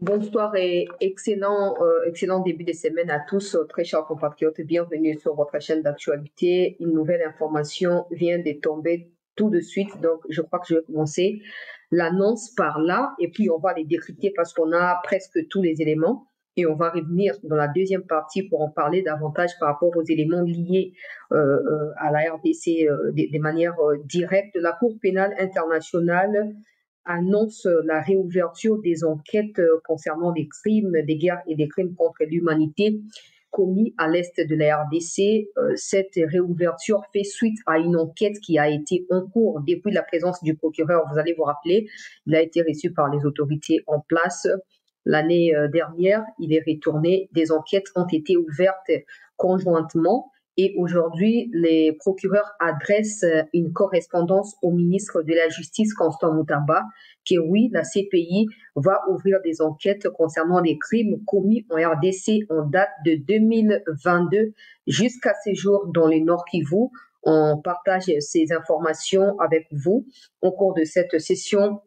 Bonsoir et excellent début de semaine à tous, très chers compatriotes. Bienvenue sur votre chaîne d'actualité. Une nouvelle information vient de tomber tout de suite, donc je crois que je vais commencer l'annonce par là et puis on va les décrypter parce qu'on a presque tous les éléments et on va revenir dans la deuxième partie pour en parler davantage par rapport aux éléments liés à la RDC de manière directe. La Cour pénale internationale annonce la réouverture des enquêtes concernant des crimes, des guerres et des crimes contre l'humanité commis à l'est de la RDC. Cette réouverture fait suite à une enquête qui a été en cours depuis la présence du procureur. Vous allez vous rappeler, il a été reçu par les autorités en place l'année dernière. Il est retourné. Des enquêtes ont été ouvertes conjointement. Et aujourd'hui, les procureurs adressent une correspondance au ministre de la Justice, Constant Moutamba, que oui, la CPI va ouvrir des enquêtes concernant les crimes commis en RDC en date de 2022 jusqu'à ce jour dans le Nord Kivu. On partage ces informations avec vous au cours de cette session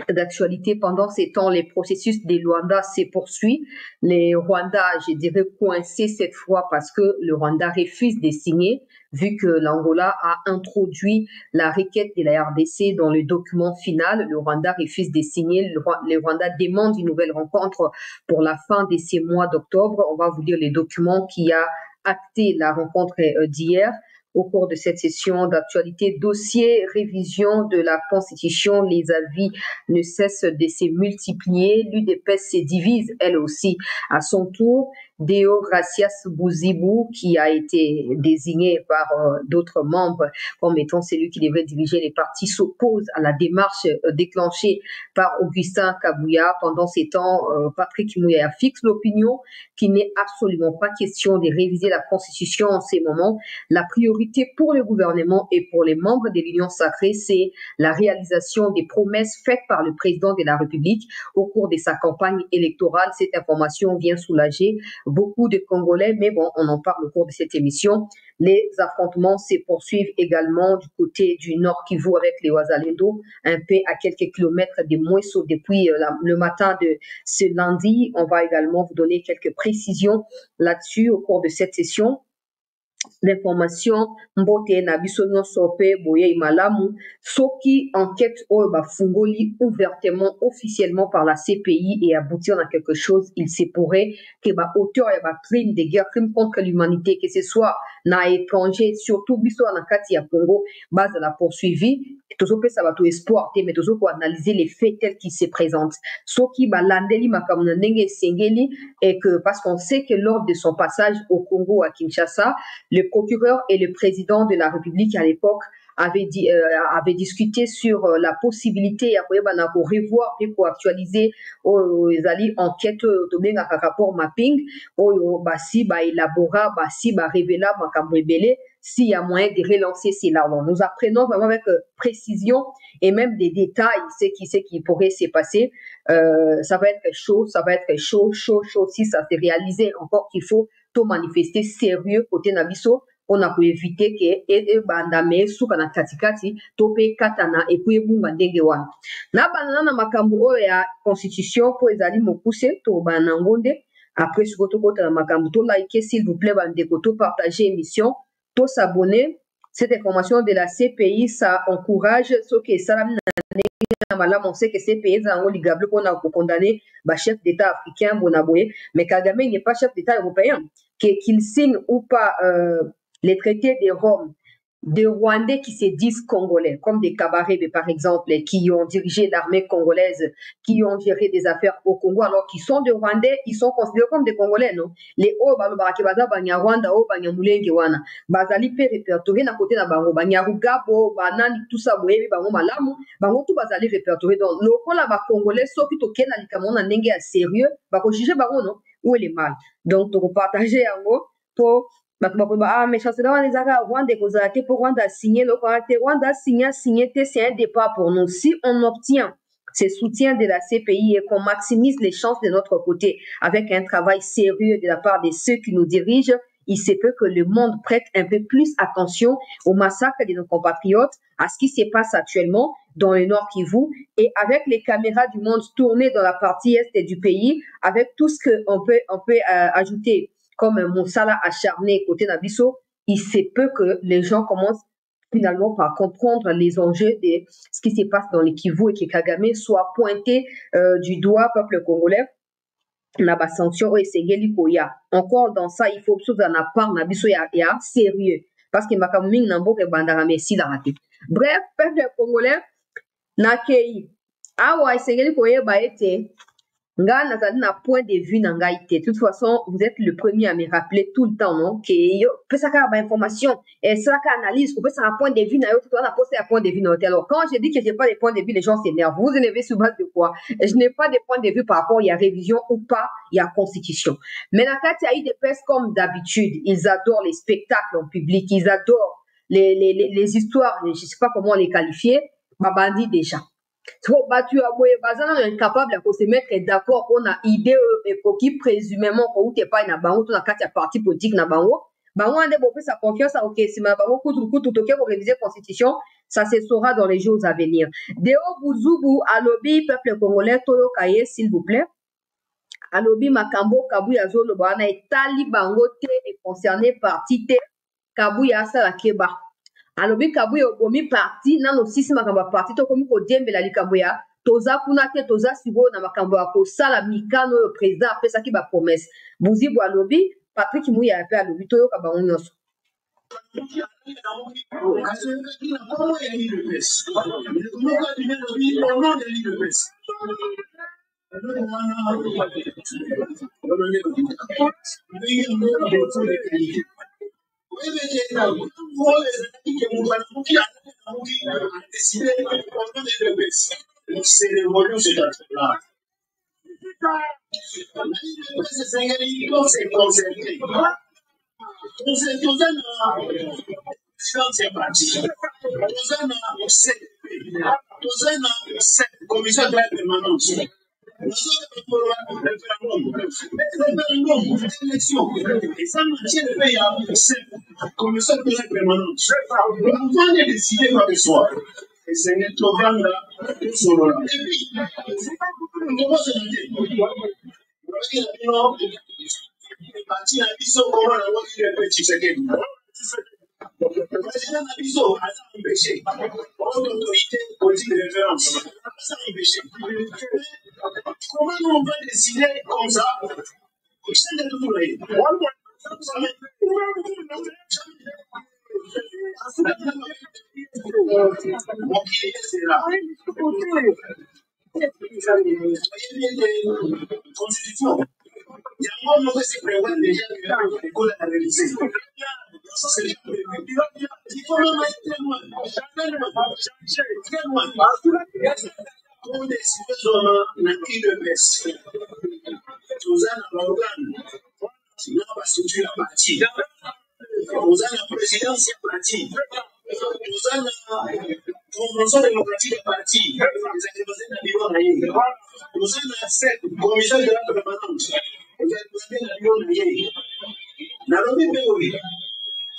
d'actualité. Pendant ces temps, les processus des Luanda se poursuivent. Les Rwandais, je dirais, coincés cette fois parce que le Rwanda refuse de signer, vu que l'Angola a introduit la requête de la RDC dans le document final. Le Rwanda refuse de signer. Le Rwanda demande une nouvelle rencontre pour la fin de ce mois d'octobre. On va vous dire les documents qui a acté la rencontre d'hier. Au cours de cette session d'actualité, dossier révision de la Constitution, les avis ne cessent de se multiplier. L'UDPS se divise, elle aussi, à son tour. Deo Gracias Bouzibou, qui a été désigné par d'autres membres comme étant celui qui devrait diriger les partis, s'oppose à la démarche déclenchée par Augustin Kabouya. Pendant ces temps, Patrick Mouya fixe l'opinion qu'il n'est absolument pas question de réviser la Constitution en ces moments. La priorité pour le gouvernement et pour les membres de l'Union sacrée, c'est la réalisation des promesses faites par le président de la République au cours de sa campagne électorale. Cette information vient soulager beaucoup de Congolais, mais bon, on en parle au cours de cette émission. Les affrontements se poursuivent également du côté du Nord Kivu avec les Wazalendo, un peu à quelques kilomètres de Mouesso depuis le matin de ce lundi. On va également vous donner quelques précisions là-dessus au cours de cette session. L'information mbote na biso nyonso pe boye malamu soki enquête oyo bafungoli ouvertement officiellement par la CPI et aboutir à quelque chose, il se pourrait que ba auteur ya ba crime de guerre, crime contre l'humanité, que ce soit na étranger, surtout biso na kati ya Congo, base la poursuivi tozopesa bato espoir te mais tozoko analyser les faits tels qu'ils se présentent soki balandeli makambo na ndenge esengeli et que parce qu'on sait que lors de son passage au Congo à Kinshasa, le procureur et le président de la République à l'époque avaient discuté sur la possibilité à revoir et pour actualiser les enquêtes de rapport mapping basi élabora basi révéla makambo ebele s'il y a moyen de relancer cela. Alors, nous apprenons vraiment avec précision et même des détails ce qui pourrait se passer. Ça va être chaud si ça s'est réalisé. Encore qu'il faut tout manifester sérieux côté Nabiso. On a pu éviter que bandame suka na katikati tope katana et puis bunga ndenge wana na banana na makambo ya constitution pour ezali mokuse to banangonde. Après ce kota na makambo to like s'il vous plaît bandeko to partager émission to s'abonner. Cette information de la CPI, ça encourage ce que ça on sait que CPI est ligable qu'on a condamné le chef d'État africain Bonaboye, mais Kagame n'est pas chef d'État européen. Qu'il signe ou pas les traités de Rome, des Rwandais qui se disent congolais, comme des Kabarebe par exemple, qui ont dirigé l'armée congolaise, qui ont géré des affaires au Congo, alors qu'ils sont des Rwandais, ils sont considérés comme des Congolais, non? Les Banyarwanda, Banyamulenge, Wana, Bazali pe répertorié na côté na Bango, Banyarugabo, Banani, tout ça, Boyebi, Bango Malamu, Bango tout Bazali répertorié. Donc, le rôle là, Congolais, sauf que token na likamon na nenge sérieux, Bako juger Bango, non? Où est le mal? Donc, tu peux partager en gros pour mais chancelier les Rwanda pour Rwanda signer le Rwanda signer c'est un départ pour nous. Si on obtient ce soutien de la CPI et qu'on maximise les chances de notre côté avec un travail sérieux de la part de ceux qui nous dirigent, il se peut que le monde prête un peu plus attention au massacre de nos compatriotes, à ce qui se passe actuellement dans le Nord Kivu, et avec les caméras du monde tournées dans la partie est du pays, avec tout ce qu'on peut ajouter comme un Monsala acharné côté Nabiso, il se peut que les gens commencent finalement par comprendre les enjeux de ce qui se passe dans les Kivu et que Kagame soit pointé du doigt peuple congolais na ba sanction oyo esengeli koya. Encore dans ça, il faut que na part na biso ya sérieux parce que makambo mingi na mboka ebandaka merci na te. Bref, peuple congolais na kei awa esengeli koyeba ete nga nazali na point de vue na ngai te. De toute façon, vous êtes le premier à me rappeler tout le temps, non? Que yo pesaka ba information et ça analyse, on peut ça un point de vue na yo, tout on a posé un point de vue na hôtel. Alors quand je dis que j'ai pas de point de vue, les gens s'énervent. Vous énervez sur base de quoi? Je n'ai pas de point de vue par rapport il y a révision ou pas, il y a constitution. Mais la carte il y a eu des personnes comme d'habitude, ils adorent les spectacles en public, ils adorent les histoires, je sais pas comment les qualifier, ma bandit déjà. So, tu as incapable de se mettre d'accord on a idée qui présumément ou t'es pas na bango tout na carte parti politique na bango on a beaucoup sa confiance ok si ma bango tout pour réviser constitution ça se saura dans les jours à venir. Deo Buzubu alobi peuple congolais toyo kaye s'il vous plaît alobi makambo kabuya zolo bana etali bango te est concerné parti te kabuya sala keba alobi kabuya obomi parti nano sisi makambo parti to komi ko dembela likambo ya toza kuna te toza siko na makambo ya kosala mikano oyo président apesaki ba promesse Buzibu alobi Patrick Muya pe alobi toyoka bango nyonso c'est l'évolution de cette là. C'est concerné. C'est parti. Commission de la permanence. Et ça maintient le pays à cette commission de la permanence. Avant de décider quoi que ce soit. Et c'est un programme là, tout solo là. Et puis, comment se dit? Le parti a dit ça, comment on a dit le petit secret. Le président a dit ça, a empêché. Autorité politique de référence. Ça a empêché. Comment on va décider comme ça? C'est de tout le monde. Mon client, c'est là. Constitution. Il y a un moment où c'est prévu déjà que l'école a réalisé. Il faut même être très loin. Très loin. Pour décider sur la baisse. Nous avons l'organe. Nous avons structuré la partie. Nous avons la présidence de la partie. Nous avons la convention démocratique de la partie. Nous avons la commission de la permanence. La lobby POI.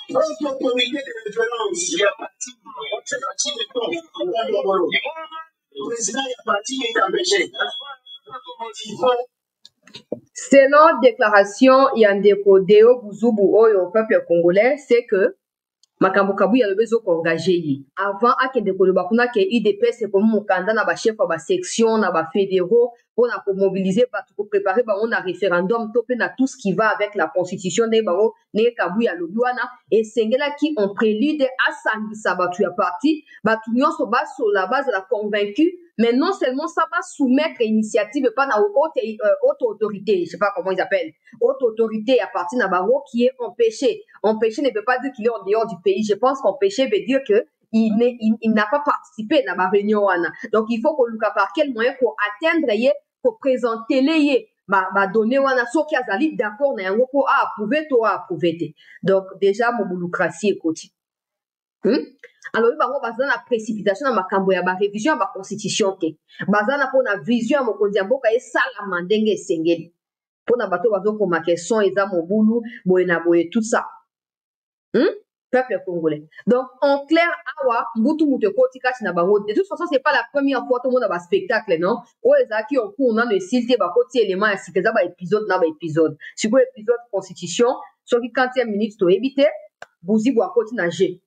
Autre comité de référence, il y a parti de temps, le président il y a parti qui est empêché. Selon déclaration Yandeko Deo Buzubu au peuple congolais, c'est que makambo kabu ya lobezo ko engagé yi avant akende ko loba kuna ke IDPS c'est comme mukanda na ba chef ba section na ba fédéraux pour na mobiliser pour préparer ba on a référendum topé na tout ce qui va avec la constitution de bango ne kabu ya lobiwana et sengela qui ont prélude à sangisa batu ya parti batu nyonso ba sur la base de la convaincu mais non seulement ça va soumettre initiative pas na haute autorité je sais pas comment ils appellent haute autorité à partir na bango qui est empêché ne veut pas dire qu'il est en dehors du pays je pense qu'empêché veut dire que il n'a pas participé à la réunion. Donc, il faut qu'on look par quel moyen pour atteindre, pour présenter les donner wana so qui a d'accord na yango pour approuver. Donc, déjà, mon boulocratie est côté. Alors, bango bazana na précipitation na makambo ya ba révision ba constitution te. Bazana pour na vision ya mokonzi ya mboka esala mandenge esengeli. Pour na bato bazo ko makeson eza mobulu boye na boye tout ça. Peuple congolais. Donc en clair awa mbutu mutu koti kati na bango. De toute façon c'est pas la première fois tout le monde a ba spectacle non. O ezaki on court na le silté ba koti élément ya sikeza ba épisode na ba épisode. Si ko épisode constitution, sur qui 40e minute to éviter, buzi bo koti na G.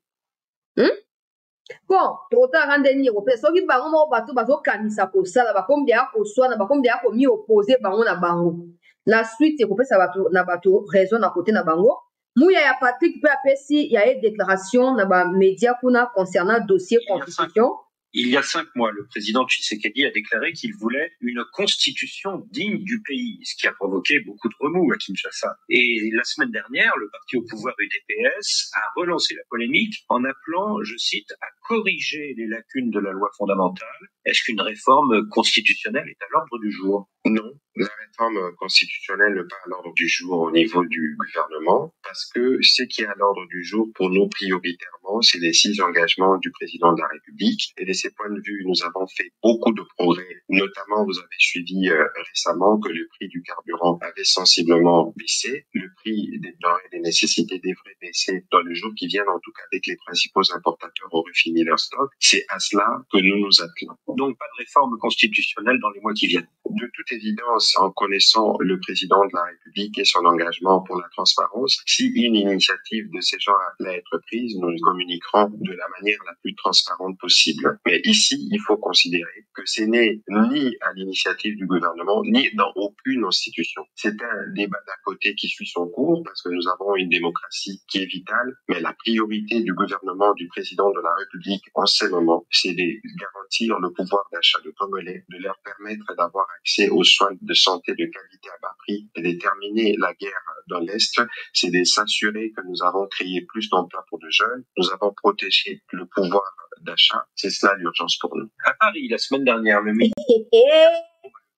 Bon, trop tard rendre ni européen. So ki bango mo bato bazo kanisa ko sala ba comme dia ko swana ba comme dia ko mi opposé bango na bango. La suite c'est ko pesa bato na bato raison na côté na bango. Mouya ya Patrick peut apesi ya une déclaration na ba média kuna concernant dossier constitution. Il y a 5 mois, le président Tshisekedi a déclaré qu'il voulait une constitution digne du pays, ce qui a provoqué beaucoup de remous à Kinshasa. Et la semaine dernière, le parti au pouvoir UDPS a relancé la polémique en appelant, je cite, à corriger les lacunes de la loi fondamentale. Est-ce qu'une réforme constitutionnelle est à l'ordre du jour? Non, la réforme constitutionnelle n'est pas à l'ordre du jour au niveau du gouvernement, parce que ce qui est à l'ordre du jour pour nous prioritairement, c'est les 6 engagements du président de la République. Et de ces points de vue, nous avons fait beaucoup de progrès. Notamment, vous avez suivi récemment que le prix du carburant avait sensiblement baissé. Le prix des denrées et des nécessités devrait baisser dans le jour qui viennent, en tout cas dès que les principaux importateurs auraient fini leur stock. C'est à cela que nous nous attelons. Donc pas de réforme constitutionnelle dans les mois qui viennent. De toute évidence, en connaissant le président de la République et son engagement pour la transparence, si une initiative de ces genres allait être prise, nous le communiquerons de la manière la plus transparente possible. Mais ici, il faut considérer que ce n'est ni à l'initiative du gouvernement, ni dans aucune institution. C'est un débat d'à côté qui suit son cours, parce que nous avons une démocratie qui est vitale, mais la priorité du gouvernement, du président de la République en ce moment, c'est de garantir le pouvoir d'achat de Congolais, de leur permettre d'avoir accès aux soins de santé de qualité à bas prix et de terminer la guerre dans l'Est, c'est de s'assurer que nous avons créé plus d'emplois pour les jeunes, nous avons protégé le pouvoir d'achat, c'est cela l'urgence pour nous. À Paris, la semaine dernière, le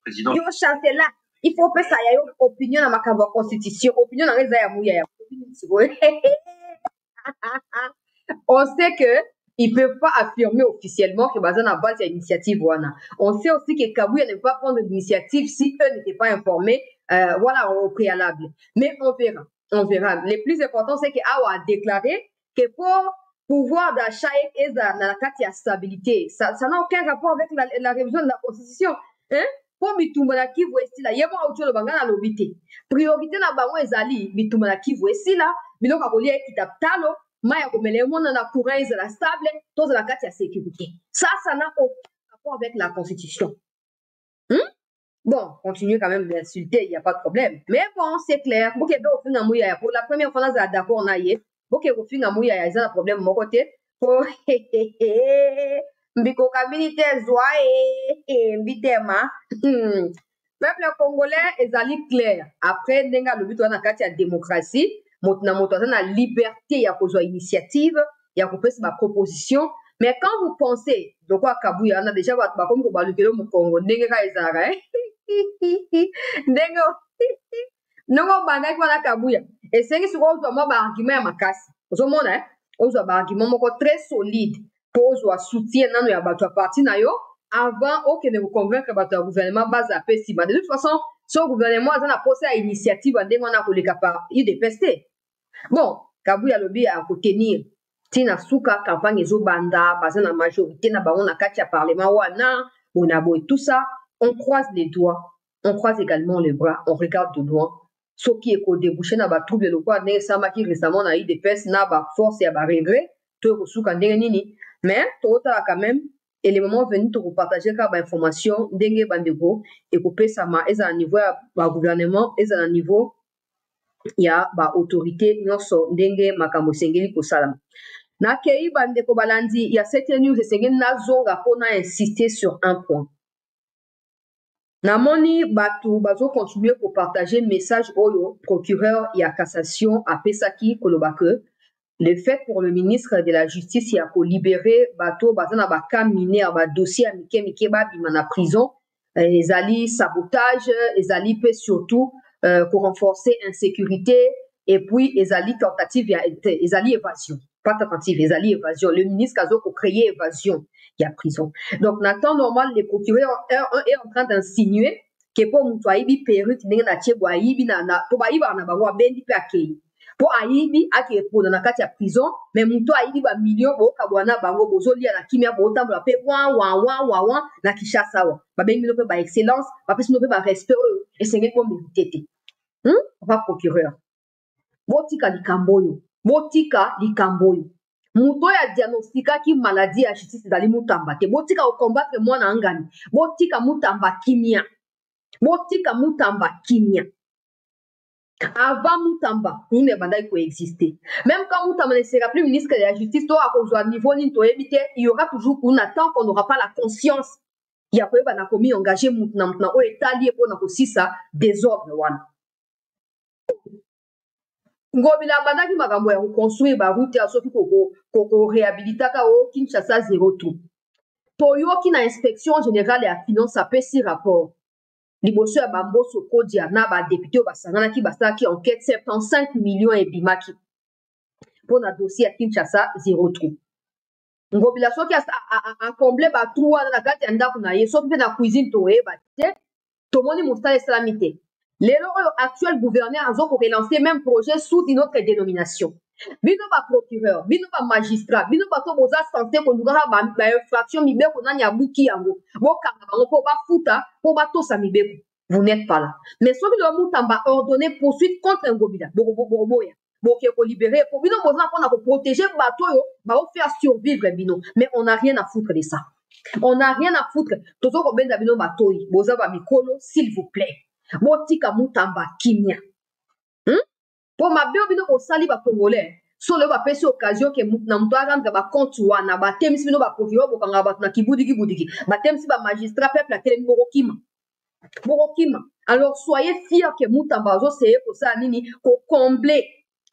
président... Yo chanter là, il faut que ça y ait une opinion dans ma constitution, opinion dans les aïamouya. On sait que ils peuvent pas affirmer officiellement que Bazan a base l'initiative wana. On sait aussi que Kabouya ne peut pas prendre l'initiative si eux n'étaient pas informés, voilà, au préalable. Mais on verra, on verra. Le plus important, c'est que Awa a déclaré que pour pouvoir d'achat et la stabilité, ça n'a aucun rapport avec la révision de la constitution. Hein? Pour mitumana kivu esi la yebo auto le bangana lobité. Priorité na bango ezali mitumana kivu esi la, biloko akolia kitaptalo. Maya komele mona na courant la stable, tous la carte ya sécurité. Ça n'a aucun rapport avec la constitution. Bon, continuez quand même d'insulter, il n'y a pas de problème. Mais bon, c'est clair. Pour la première fois, on est d'accord, on a eu. Pour que vous finissez il y a un problème de mon côté. Oh, Mbiko kabinite zoae, mbitema. Peuple congolais est allé clair. Après, n'enga le but on a carte ya démocratie. Moto na liberté ya kozwa initiative ya kopesa ba proposition, mais quand vous pensez de quoi Kabouya on a déjà ba comme ko balukelo mu Congo ndenge ka ezara ndenge nongo banga kwa na Kabouya et c'est que sur ozwa mo ba argument ya makasi ozomona ozwa ba argument moko très solide pour ozwa soutien nano ya bato ya parti na yo avant okende vous convaincre bato ya gouvernement base à pesima. De toute façon so gouvernement a posé à initiative ndenge on a koleka par UDPS. Bon, Kabouya lobi a kotenir tina suka campagne ezobanda baza na majorité na bango na kati ya parlement wana on a beau tout ça, on croise les doigts, on croise également les bras, on regarde de loin ce qui est débouché na ba trouble le quoi ne samaki récemment na UDPS na ba force ya ba regret to suka ndenge nini, mais tota quand même et les moments venus te partager ka ba information ndenge bandeko et kopesa ma eza à niveau ya ba gouvernement eza à niveau ya ba autorité nyonso ndenge makambo sengeli kosalama na kei bandeko balandi ya cette news sengeli na zonga pona insister sur un point. Namoni batu bazo continuer ko partager message oyo procureur ya cassation a pesaki kolobake le fait pour le ministre de la justice ya ko libérer bato bazana ba cas mineur ba dossier a mike ba bima na prison ezali sabotage ezali pe surtout pour renforcer insécurité et puis ezali tentative ezali évasion pas tentative ezali évasion le ministre kazo ko créer évasion il y a prison donc dans temps normal les procureurs est en train d'insinuer ke po mutu ayibi perruque ndenge na tie bo ayibi na po bayiba na bango abendi pe akei po ayibi ake epona na kati ya prison mais mutu ayibi ba million bo kabwana bango bozolia na kimia bo tambola pe wa na Kinshasa wa babengi no pe ba excellence ba pesi no pe ba respect esengeli bo mérité te papa procureur botika likambo oyo mutu oyo adiagnostikaki maladie ya justice ezali mutamba te botika kokombattre mwana angani botika mutamba kimia avant mutamba une ebandaki koexiste même quand mutamba ne sera plus ministre de la justice to akozwa niveau nini toyebi te il y aura toujours kuna tant qu'on n'aura pas la conscience ya koyeba na komi engagé mutu na oyo etali ye mpona kosisa désordre wana ngobila abandaki makambo ya koconstruire baroute ya soki koréhabilitaka o Kinshasa 03 toyoki na inspection générale ya finance apesi rapport liboso ya bamboso kodia na badepute oyo basanganaki basalaki enquête 75 millions ebimaki mpona dossier ya Kinshasa 03 ngobila soki acomble batrou wana na kati ya ndako na ye soki mpe na cuisine toyeba te tomoni mosala esalami te lelo oyo actuel gouverneur azokorelance même projet sous une autre dénomination bino baprocureur bino bamagistrat bino bato boza censé kondukaka bainfraction mibeko nani abuki yango bokanga bango mpo bafuta mpo batosa mibeko vous n'êtes pas là mais soki lelo mutamba ordonné poursuite contre ngobila bokoboya boke kolibere po bino boza mpona koprotéger bato oyo baofaire survivre bino mais on n'a rien à foutre de ça on n'a rien à foutre tozokobenda bino batoi boza bamikolo s'il vous plaît botika mutamba kimia po mabe bino kosali bacongolais so lelo bapesi occasion ke na mutu arendre bacompte wana batemisi bino baprocureur bokanga bato na kibudiki batemisi bamagistrat peuple atelemi bokokima alors soyez fiers ke mutamba azoseye kosala nini kokomble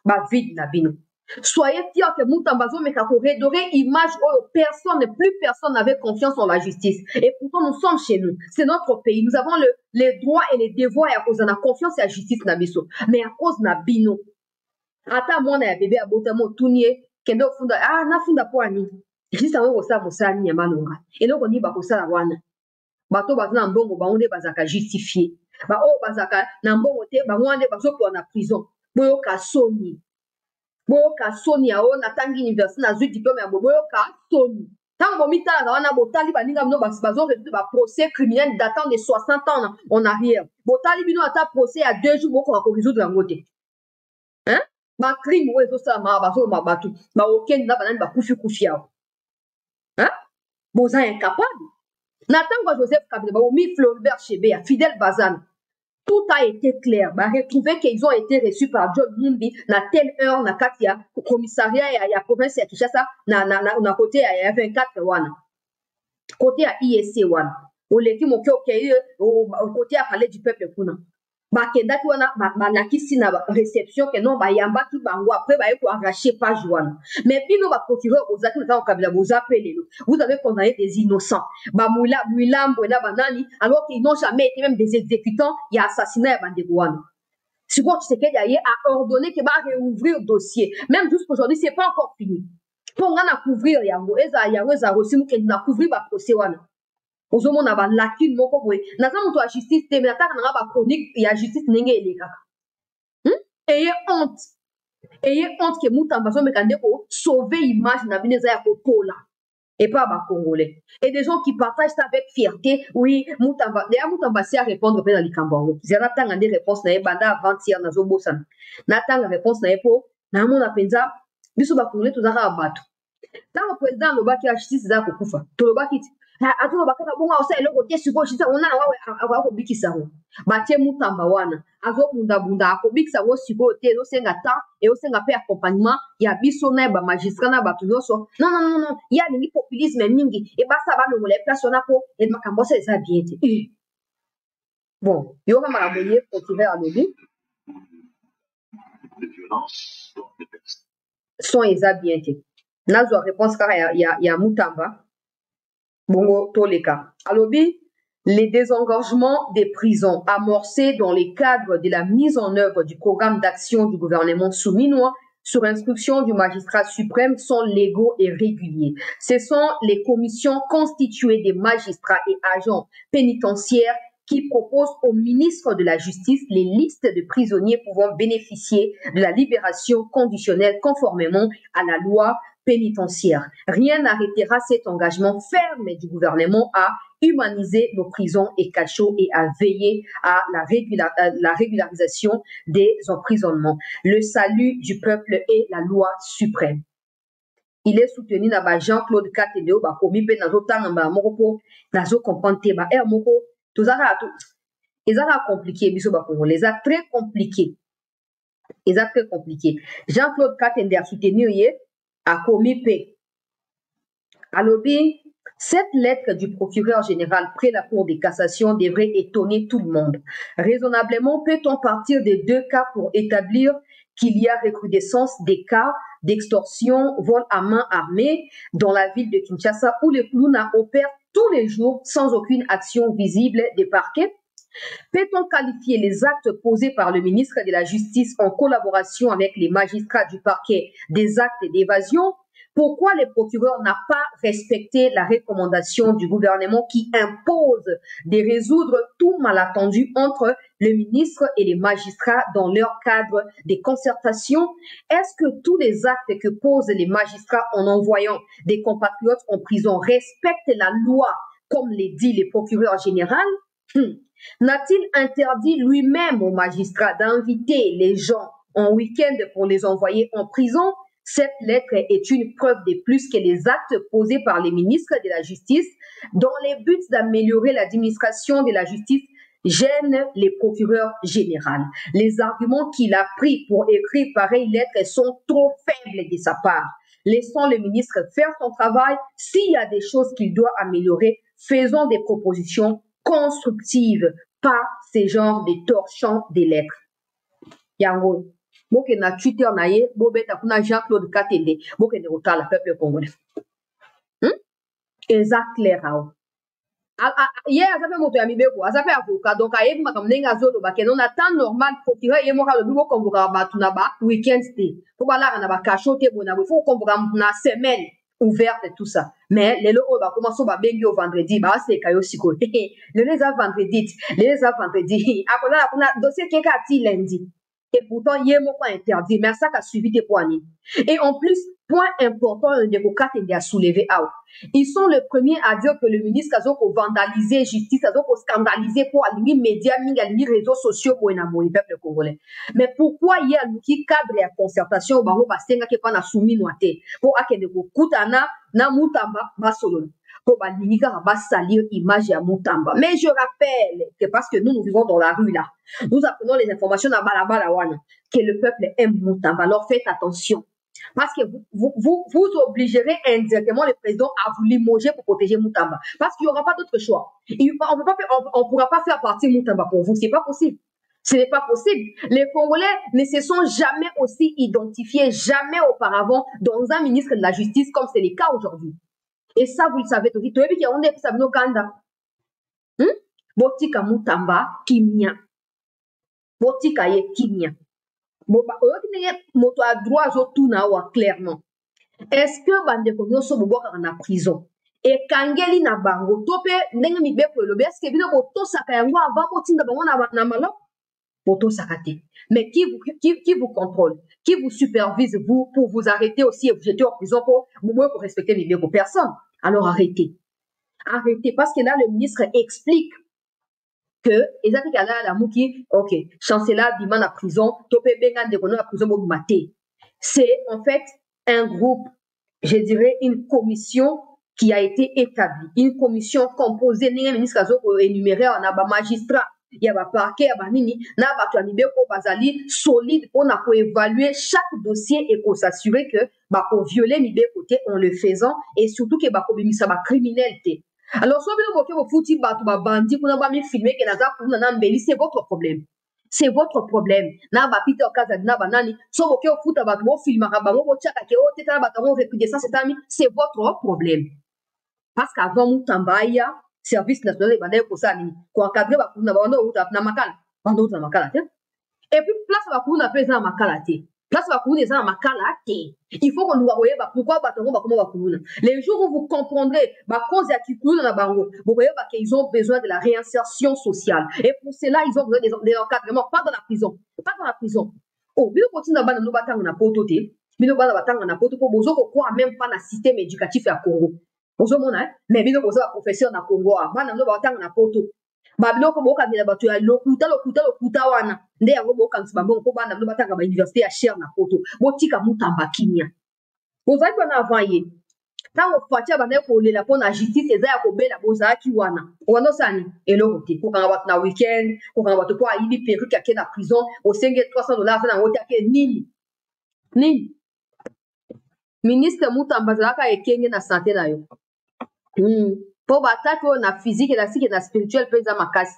bavide na bino soyez fiers que Mutamba azomeka koredorer image oyo plus personne n'avait confiance en la justice. Et pourtant, nous sommes chez nous. C'est notre pays. Nous avons les droits et les devoirs à cause de la confiance et la justice na biso. Mais à cause na bino. Ata mwana ya bébé abotamo tunye kende ofunda na funda po ani. Juste avant ça mosala ni malonga. Et donc on dit ba kosala wana. Bato bazana mbongo ba onde bazaka justifier. Ba o bazaka na mbongo te ba mwande bazopo na prison. Boyoka soni. Boyoka soni ya o natangi université na zwi diplôme ya boyoka soni. Tant que mitala wana botali baninga bino bazo résoudre ba procès criminel datant de 60 ans en arrière. Botali bino ata procès à 2 jours boko ko résoudre yango te. Hein? Ba crime wo ezosa ma bazo mabatu. Ba okeni na banani ba kufi yao. Hein? Boza incapable. Natangwa Joseph Kabila ba mi Floribert Chebeya, Fidel Bazan. Tout a été clair. Bah, retrouver qu'ils ont été reçus par John Mumbi na telle heure na katia commissariat ya province ya Kinshasa na côté ya 24 wana. Côté ya ISC wana. Oleki mokyo ke au côté ya palais du peuple kuna. Ba kendaki wana ba nakisi na réception que non ba yamba ki bango après ba ko arracher page wana. Mais bino ba procureur ozaki na Kabila boza pelelo. Vous avez condamné des innocents. Ba Mwilambo na banani alors qu'ils n'ont jamais été même des exécutants, il y a assassinat ya bandeko wana. Si quoi tu sais qu'il y a ordonné que ba réouvrir le dossier. Même jusqu'aujourd'hui c'est pas encore fini. Pour ngana couvrir yango eza reçu mu na couvrir ba procès wana. Ozomona ba lacune moko boye naza moto ya justice te mais ataka nanga ba chronique ya justice ndenge elekaka ayez honte que Mutamba azomeka nde ko sauver image na bino eza ya kopola et pas ba congolais et des gens qui partagent ça avec fierté oui Mutamba d'ailleurs Mutamba sait à répondre pe na likambo ngo zera tanga nde réponse na ye banda avant-hier nazobosana na tanga réponse na ye po na mona penza biso ba congolais tozaka bato tango président lobaki ya justice za kokufa to lobaki atono bakata bonga osa eloko te siko shisa ona na wawe akobikisa ngo batie Mutamba wana azobunda akobikisa ngo siko te osenga temps et osenga pe accompagnement ya biso na ba magistrat na bato nyonso non ya ningi populisme mingi e basa ba longola place ona po et makambo ça eza bien te bon yo kama la boye procureur alobi de violence son eza bien te nazo réponse kaka ya Mutamba. Bongo Toleka. Alobi, les désengorgements des prisons amorcés dans les cadres de la mise en œuvre du programme d'action du gouvernement souminois sur instruction du magistrat suprême sont légaux et réguliers. Ce sont les commissions constituées des magistrats et agents pénitentiaires qui propose au ministre de la Justice les listes de prisonniers pouvant bénéficier de la libération conditionnelle conformément à la loi pénitentiaire. Rien n'arrêtera cet engagement ferme du gouvernement à humaniser nos prisons et cachots et à veiller à la régularisation des emprisonnements. Le salut du peuple est la loi suprême. Il est soutenu par Jean-Claude Katendeo, commis pe nazo tanga moko nazo comprendre ba moko tozaka tout. Ils ont compliqué biso ba congolais, les a très compliqué. Ils ont très compliqué. Jean-Claude Katendeo a soutenu a commis pe. Alobi, cette lettre du procureur général près la Cour de cassation devrait étonner tout le monde. Raisonnablement, peut-on partir des deux cas pour établir qu'il y a recrudescence des cas d'extorsion, vol à main armée dans la ville de Kinshasa où les Kuluna opèrent tous les jours sans aucune action visible des parquets? Peut-on qualifier les actes posés par le ministre de la Justice en collaboration avec les magistrats du parquet des actes d'évasion? Pourquoi le procureur n'a pas respecté la recommandation du gouvernement qui impose de résoudre tout malentendu entre le ministre et les magistrats dans leur cadre de concertation? Est-ce que tous les actes que posent les magistrats en envoyant des compatriotes en prison respectent la loi, comme le dit le procureur général? N'a-t-il interdit lui-même aux magistrats d'inviter les gens en week-end pour les envoyer en prison? Cette lettre est une preuve de plus que les actes posés par les ministres de la Justice dans les buts d'améliorer l'administration de la justice gênent les procureurs généraux. Les arguments qu'il a pris pour écrire pareille lettre sont trop faibles de sa part. Laissons le ministre faire son travail. S'il y a des choses qu'il doit améliorer, faisons des propositions constructives, pas ces genres de torchons des lettres. Yango. Boke na Twitter na ye, bobeta kuna Jean-Claude Katende, boke ne otala peuple congolais. Exact clair hao. Hier, ça fait moto ya mibeko, ça fait avocat, donc ayebi makamnenga zolo ba kenon na temps normal procureur ye moka le bibo konvoka batu na ba weekend stay. Faut ba la na ba cachote bona, faut konvoka na semaine ouverte et tout ça. Mais les lots ba commence ba bengi au vendredi, ba c'est kayo siko. Les vendredi. Après là, on a dossier qui est lundi. Et pourtant, il y a un point interdit, mais ça a suivi des points. Et en plus, point important, le démocrate a soulevé. Ils sont les premiers à dire que le ministre a vandalisé justice, a scandalisé pour aligner médias, aligner réseaux sociaux pour énamorer le peuple congolais. Mais pourquoi il y a un cadre et concertation, qui est soumis pour akende kutana na mutamba basolo. Pour salir image à Moutamba. Mais je rappelle que parce que nous vivons dans la rue là, nous apprenons les informations dans Balabalawana, que le peuple aime Moutamba. Alors faites attention. Parce que vous obligerez indirectement le président à vous limoger pour protéger Moutamba. Parce qu'il n'y aura pas d'autre choix. On ne pourra pas faire partir Moutamba pour vous. C'est pas possible. Ce n'est pas possible. Les Congolais ne se sont jamais aussi identifiés, jamais auparavant, dans un ministre de la Justice comme c'est le cas aujourd'hui. Et ça, vous le savez tout. Tu sais qu'on est sabino kanda. Botika Moutamba kimia. Botika ye kimia. Moto a droit à tout nawa clairement. Est-ce que bande ko nyoso boboka na prison? Et kangeli na bango tope ndenge mi be ko lobe est-ce que bino ko to saka yango avant ko tinda bango na malo? Poto sakate. Mais qui vous contrôle? Qui vous supervise vous pour vous arrêter aussi et vous jeter en prison pour respecter les biens de personne? Alors arrêtez. Arrêtez. Parce que là, le ministre explique que, ok, chancelier Biman à prison, Topé Bengan de Renault à prison, c'est en fait un groupe, je dirais une commission qui a été établie. Une commission composée, les ministres énumérés, on a un magistrat. Il y a un parquet, il y a un solide pour évaluer chaque dossier et pour s'assurer que pour violer les côté en le faisant et surtout que ça va criminalité. Alors si vous foutu bandit pour ne filmer que c'est votre problème. C'est votre problème. Na ba Peter Kaza na banani so vous foutu ba filmer ba mo tchaka ke o teta ba to recrudescence c'est votre problème. Parce qu'avant Moutambaya service national de bandé pour ça ni ko encadrer ba kuna bando na makala bando na makala te et puis place ba kuna pesa makala te Place va couler ça dans ma cala. Il faut qu'on nous voie pourquoi batongo ba comment va couler. Les jours où vous comprendrez ba cause à qui coule dans la bango, vous voyez qu'ils ont besoin de la réinsertion sociale. Et pour cela, ils ont besoin des encadrements, pas dans la prison. Pas dans la prison. Oh, bien continue à nous battre en apototé. Bino bana batanga na poto po bozo ko kwa même pas na système éducatif à Congo. Bozo mona mais bino bozo professeur na Congo bana no batanga na poto. Ba bino ko boka bila batu ya lokuta wana. Nde yango boka nsibambo ko bana no batanga ba université ya cher na poto. Botika mutamba kinya. Bozo ko na avaye. Tango fatia bana ko lela po na justice eza ya ko bela boza ki wana. Wana sani eloko te ko kanga batu na weekend, ko kanga batu ko ayibi perruque ya na prison, o senge $300 na ngoti ake nini. Nini ministre Mutamba zalaka ekenge na santé na yo. Po batako na physique et na spirituel peza makasi.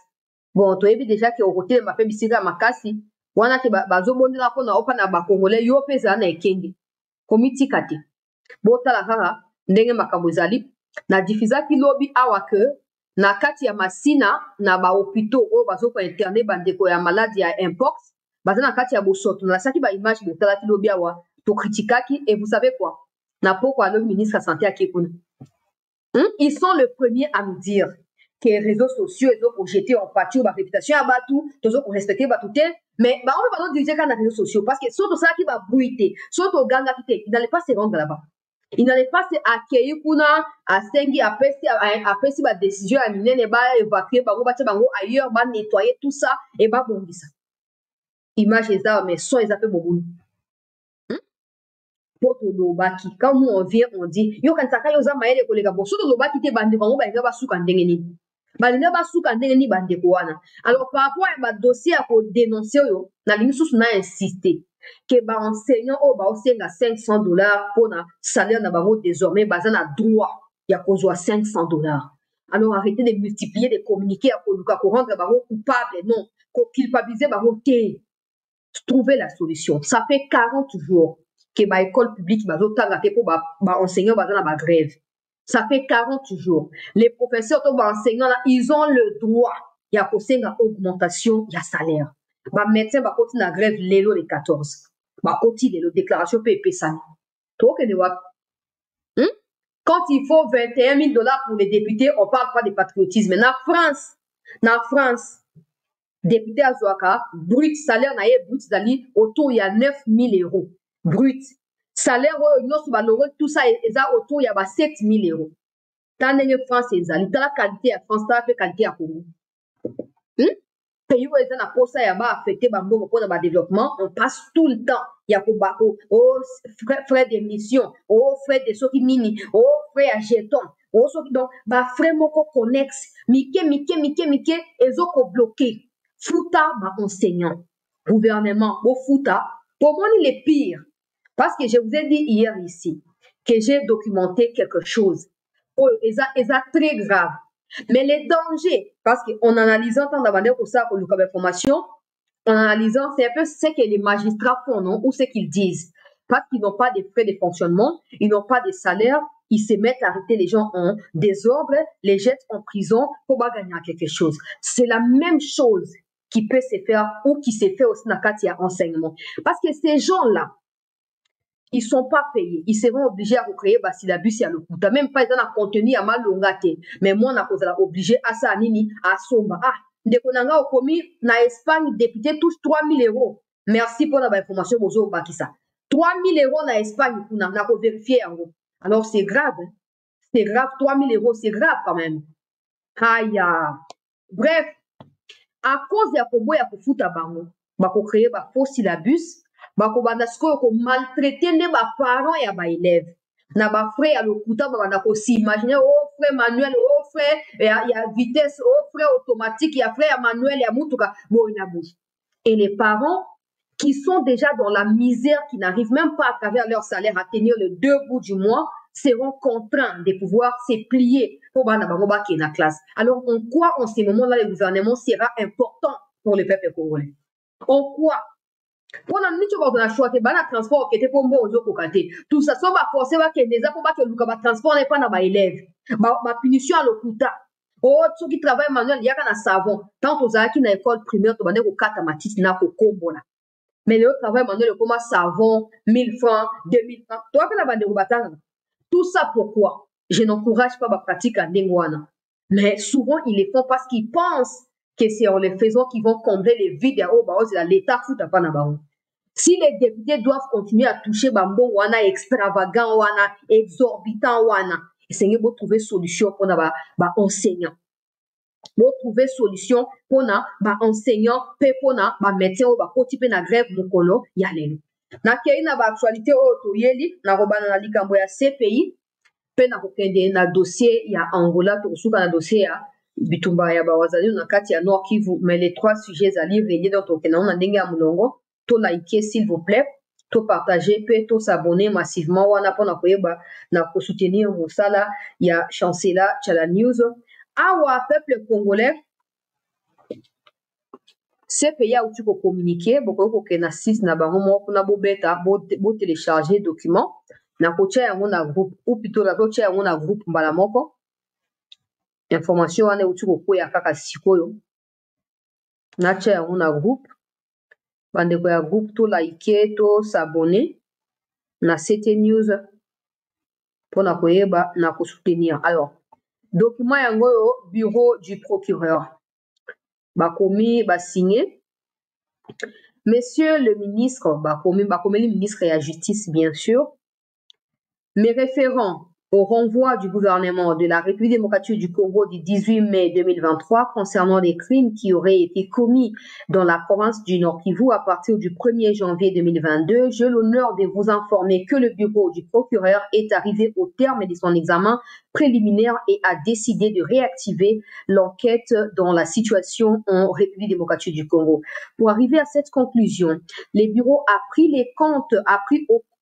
Bon, to ebi déjà ke okote ma pe bisika makasi, wana ke bazobondela ko na opa na ba Congolais yo peza na ekenge. Komiti kate. Botala kaka ndenge makambo ezali na diffusaki lobi awa ke na kati ya Masina na ba hôpitaux o bazoko interner bandeko ya maladie ya mpox, bazana kati ya bosoto na saki ba image botala ki lobi awa. Et vous savez quoi? Na pourquoi le ministre de la Santé à Kekuna. Ils sont les premiers à nous dire que les réseaux sociaux, ils ont jeté en pâture, ma réputation à Batou, ils ont respecté Batouté, mais on va pas diriger quand les réseaux sociaux, parce que surtout ça qui va bruiter, surtout au Ganga qui ils n'allaient pas se rendre là-bas. Ils n'allaient pas se accueillir pour à Sengi, à Pessi, ma décision, à Minen, et bah, évacuer, bah, ailleurs, bah, nettoyer tout ça, et bah, bon, ça. Image les armes, mais son, ils appellent mon quand nous on vient on dit yo kan saka yo za maele kolega bo soto lobaki te bande bango ba ngaba suka ndenge ni balinga ba suka ndenge ni bande ko wana. Alors par rapport à ba dossier à ko dénoncer yo na lingi susu na insister que ba enseignant o ba osenga $500 pour na salaire na bango désormais bazana droit ya ko zo $500. Alors arrêtez de multiplier de communiquer à ko rendre bango coupable non ko culpabiliser bango te. Trouver la solution. Ça fait 40 jours que ma école publique va enseignants dans la grève. Ça fait 40 jours. Les professeurs, enseignants, ils ont le droit. Il y a une augmentation, il y a salaire. Les médecins vont continuer la grève le 14. Ils vont continuer la déclaration PPP. Quand il faut $21 000 pour les députés, on ne parle pas de patriotisme. Mais en France, député à Zouaka, brut, salaire, brut, autour, il y a 9 000 €. Brut. Salaire, tout ça, il y a autour, il y a 7 000 €. Tant que France, il y a la qualité à France, la qualité à Congo. Pays où ils ont pour ça, il y a affecté le développement, on passe tout le temps. Il y a frais d'émission, frais de soki mini, frais à jeton, donc, frais moko connexe, mike, ils ont bloqué. Fouta, enseignant. Gouvernement, Fouta, pour moi, il est pire. Parce que je vous ai dit hier ici que j'ai documenté quelque chose. C'est très grave. Mais les dangers, parce qu'en analysant tant d'abord pour ça, pour le information, en analysant, c'est un peu ce que les magistrats font, non, ou ce qu'ils disent. Parce qu'ils n'ont pas de frais de fonctionnement, ils n'ont pas de salaire, ils se mettent à arrêter les gens en désordre, les jettent en prison pour gagner quelque chose. C'est la même chose qui peut se faire ou qui se fait aussi dans le cas enseignement. Parce que ces gens-là, ils sont pas payés. Ils seront obligés à recréer syllabus à l'okuta. Même pas ils ont un contenu à mal longate. Mais moi, on a obligé à ça, nini, à somba. Ah, dès qu'on a commis, na Espagne, député touche 3 000 €. Merci pour l'information, bozo bakisa. 3 000 € na Espagne, on a vérifié en gros. Alors, c'est grave. Hein? C'est grave, 3 000 €, c'est grave quand même. Aïe. Bref, à cause de la combo, il y a pour foutre à bango. Bako créer ba faux syllabus. Bako bandasko ko maltraiter les parents et les élèves. Na ba frère à l'okuta ba ko s'imaginer frère manuel, frère il y a vitesse, frère automatique, il y a frère manuel, il y a mutuka bon ina bouche. Et les parents qui sont déjà dans la misère, qui n'arrivent même pas à travers leur salaire à tenir les 2 bouts du mois, seront contraints de pouvoir se plier pour banabaroba qui est dans la classe. Alors, en quoi, en ces moments-là, le gouvernement sera important pour le peuple congolais? En quoi? Pour la nuit, tu vas dans la choix, tu vas dans transport, qui était pour moi, tout ça, ça va forcer, que les gens, pour que le transport n'est pas dans les élèves. Ma punition à l'okuta. Oh, ceux qui travaillent manuel, il y a un savon. Tant aux gens qui dans l'école primaire, tu vas aller au 4 matisse, na au combo là. Mais le travail, maintenant, le comment savon, 1000 francs, 2000 francs. Toi, la bande de tout ça pourquoi? Je n'encourage pas ma pratique à Ndengwana. Mais souvent, ils les font parce qu'ils pensent que c'est en les faisant qu'ils vont combler les vides. L'État fout à Panama. Si les députés doivent continuer à toucher Bambo Wana extravagant, Wana exorbitant, Wana, essayez de trouver solution pour nos enseignants. Pour trouver solution pour nos enseignants, pour nos médecins, pour type na grève mukolo yalelu. Na kei na actualité auto yeli na robana na likambo ya CPI pe na kokende na dossier ya Angola to suka na dossier ya bitumba ya bawazali na kati ya Nord Kivu, mais les trois sujets à lire reliés dans ton na ndenge ya mulongo to liker s'il vous plaît, to partager pe to s'abonner massivement wana pona koyeba na ko soutenir mosala ya chancela Chala News. Awa peuple congolais CPI a outil pour communiquer, beaucoup que na 6 na bango mo kuna bo beta bo télécharger document na kocha yango na groupe ou plutôt la kocha yango na groupe mbala moko information wana outil ko ya kaka sikoyo na cha yango na groupe bande ko ya groupe to like to s'abonner na CT News pour na koyeba na ko soutenir. Alors document yango yo bureau du procureur bakomi signé. Monsieur le ministre, bakomi le ministre de la Justice, bien sûr, mes référents au renvoi du gouvernement de la République démocratique du Congo du 18 mai 2023 concernant les crimes qui auraient été commis dans la province du Nord Kivu à partir du 1er janvier 2022, j'ai l'honneur de vous informer que le bureau du procureur est arrivé au terme de son examen préliminaire et a décidé de réactiver l'enquête dans la situation en République démocratique du Congo. Pour arriver à cette conclusion, le bureau a pris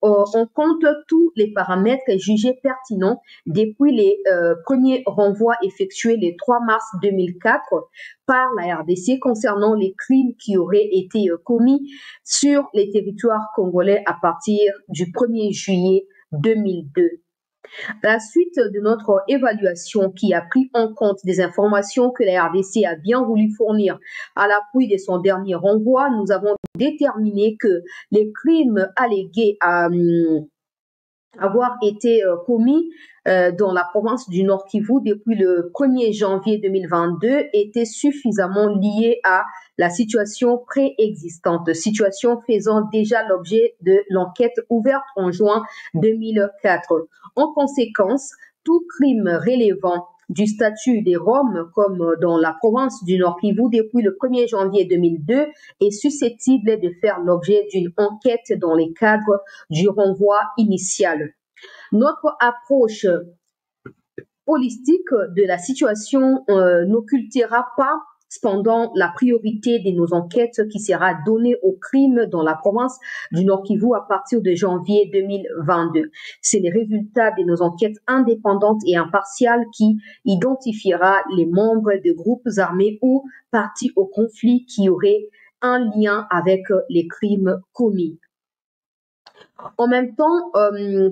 en compte tous les paramètres jugés pertinents depuis les premiers renvois effectués le 3 mars 2004 par la RDC concernant les crimes qui auraient été commis sur les territoires congolais à partir du 1er juillet 2002. À la suite de notre évaluation qui a pris en compte des informations que la RDC a bien voulu fournir à l'appui de son dernier renvoi, nous avons déterminé que les crimes allégués à avoir été commis dans la province du Nord Kivu depuis le 1er janvier 2022 étaient suffisamment liés à la situation préexistante, situation faisant déjà l'objet de l'enquête ouverte en juin 2004. En conséquence, tout crime relevant du statut des Roms, comme dans la province du Nord Kivu depuis le 1er janvier 2002, est susceptible de faire l'objet d'une enquête dans les cadres du renvoi initial. Notre approche holistique de la situation n'occultera pas cependant la priorité de nos enquêtes qui sera donnée aux crimes dans la province du Nord Kivu à partir de janvier 2022. C'est les résultats de nos enquêtes indépendantes et impartiales qui identifiera les membres de groupes armés ou partis au conflit qui auraient un lien avec les crimes commis. En même temps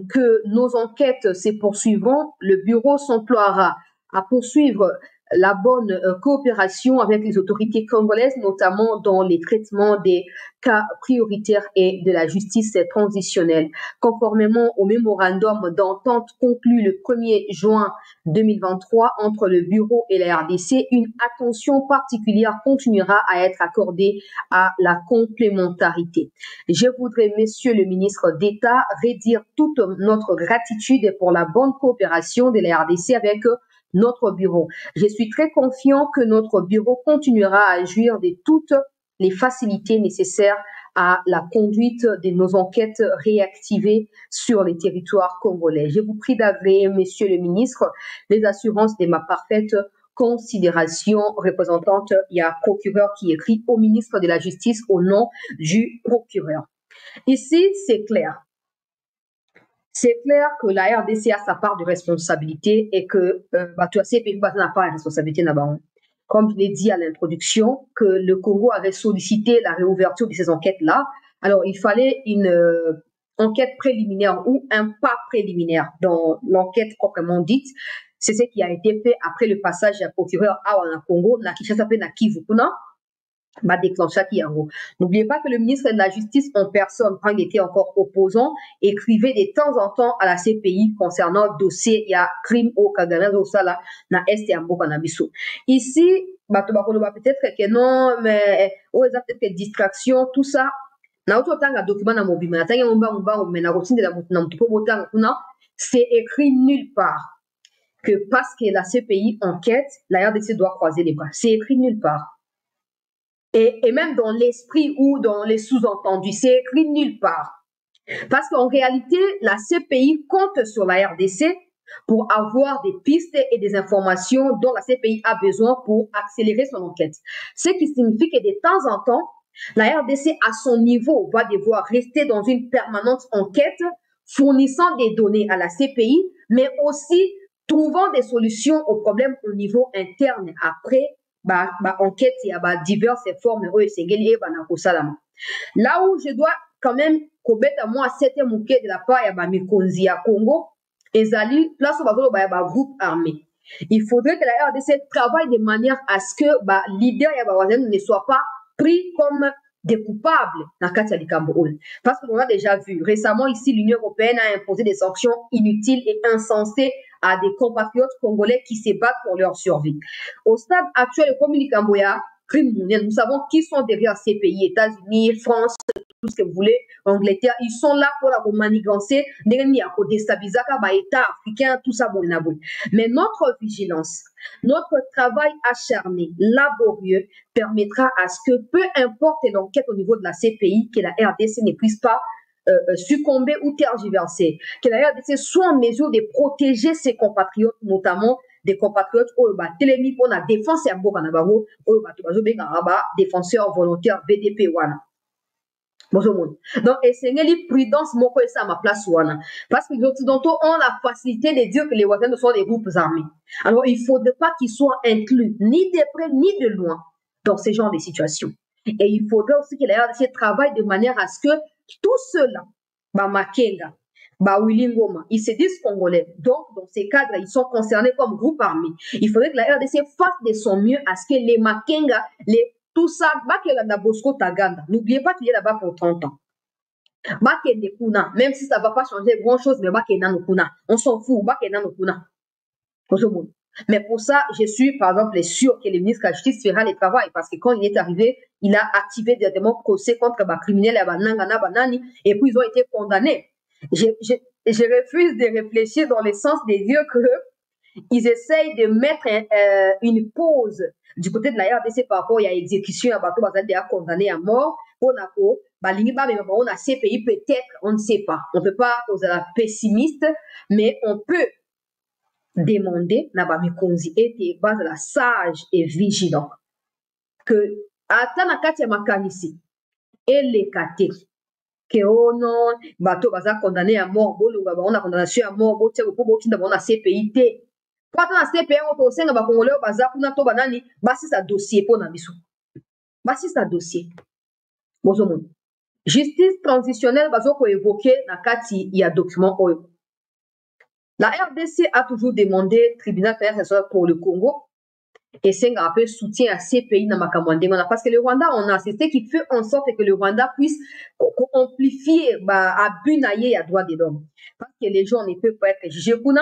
que nos enquêtes se poursuivront, le bureau s'emploiera à poursuivre la bonne coopération avec les autorités congolaises, notamment dans les traitements des cas prioritaires et de la justice transitionnelle. Conformément au mémorandum d'entente conclu le 1er juin 2023 entre le bureau et la RDC, une attention particulière continuera à être accordée à la complémentarité. Je voudrais, Monsieur le ministre d'État, redire toute notre gratitude pour la bonne coopération de la RDC avec notre bureau. Je suis très confiant que notre bureau continuera à jouir de toutes les facilités nécessaires à la conduite de nos enquêtes réactivées sur les territoires congolais. Je vous prie d'agréer, Monsieur le ministre, les assurances de ma parfaite considération. Représentante, il y a un procureur qui écrit au ministre de la Justice au nom du procureur. Ici, c'est clair. C'est clair que la RDC a sa part de responsabilité et que CPI n'a pas de responsabilité. Comme je l'ai dit à l'introduction, que le Congo avait sollicité la réouverture de ces enquêtes-là. Alors, il fallait une enquête préliminaire ou un pas préliminaire dans l'enquête proprement dite. C'est ce qui a été fait après le passage du procureur à Congo, na Kinshasa pe na Kivu kuna. va déclencher qui yango. N'oubliez pas que le ministre de la Justice en personne, quand il était encore opposant, écrivait de temps en temps à la CPI concernant le dossier, il y a crime au Kagame au Sala, na Est et Ambo Kanabiso. Ici, peut-être que non, mais peut-être que distraction, tout ça. Na auto tanga document na mobile, na tanga mba mais na routine de la c'est écrit nulle part que parce que la CPI enquête, la RDC doit croiser les bras. C'est écrit nulle part. Et même dans l'esprit ou dans les sous-entendus, c'est écrit nulle part. Parce qu'en réalité, la CPI compte sur la RDC pour avoir des pistes et des informations dont la CPI a besoin pour accélérer son enquête. Ce qui signifie que de temps en temps, la RDC à son niveau va devoir rester dans une permanente enquête, fournissant des données à la CPI, mais aussi trouvant des solutions aux problèmes au niveau interne après enquête, il y a diverses formes. Là où je dois quand même commettre à moi certains moquets de la part de Mikonzi à Congo, ezali place où groupe armé. Il faudrait que la RDC travaille de manière à ce que leader ne soit pas pris comme des coupables dans le cas de Cameroun. Parce qu'on a déjà vu récemment ici, l'Union européenne a imposé des sanctions inutiles et insensées à des compatriotes congolais qui se battent pour leur survie. Au stade actuel, comme il Camboya, crime mondial, nous savons qui sont derrière ces pays, États-Unis, France, tout ce que vous voulez, Angleterre, ils sont là pour la manigancer, pour déstabiliser l'État africain, tout ça, bon. Mais notre vigilance, notre travail acharné, laborieux, permettra à ce que, peu importe l'enquête au niveau de la CPI, que la RDC ne puisse pas succomber ou tergiverser, que la RDC soit en mesure de protéger ses compatriotes, notamment des compatriotes télémi pour la défense et défenseurs volontaires VDP wana. Donc, essayez prudence, moko et ça à ma place wana. Parce que les Occidentaux ont la facilité de dire que les Ouattans sont des groupes armés. Alors, il ne faudrait pas qu'ils soient inclus, ni de près, ni de loin, dans ce genre de situations. Et il faudrait aussi que la RDC travaille de manière à ce que tout cela, Makenga, Willy Ngoma, ils se disent congolais. Donc, dans ces cadres, ils sont concernés comme groupe armé. Il faudrait que la RDC fasse de son mieux à ce que les Makenga, tout ça, Bosco Taganda, n'oubliez pas qu'il est là-bas pour 30 ans. Même si ça ne va pas changer grand-chose, mais on s'en fout. Mais pour ça, je suis, par exemple, sûr que le ministre de la Justice fera le travail parce que quand il est arrivé, il a activé directement procès contre les criminels et puis ils ont été condamnés. Je refuse de réfléchir dans le sens de dire qu'ils essayent de mettre une pause du côté de la RDC par rapport à l'exécution à bateau condamné à mort. On a CPI peut-être, on ne sait pas. On ne peut pas poser la pessimiste, mais on peut demander et base la sage et vigilant que ata na kati ya makanisi elekate que oh non bato baza condamné à mort bolunga ba on a condamnation à mort botia ko botinda bona CPI te kwa na CPI on to senga ba congolais baza kuna to banani basi sa dossier pona biso basi sa dossier bozomona justice transitionnelle bazo ko évoquer na kati ya document oyo. La RDC a toujours demandé tribunal international pour le Congo et c'est un peu soutien à ces pays dans Makamandengona parce que le Rwanda, c'est ce qui fait en sorte que le Rwanda puisse amplifier à bunayer à droit de l'homme. Parce que les gens ne peuvent pas être jugés pour nous,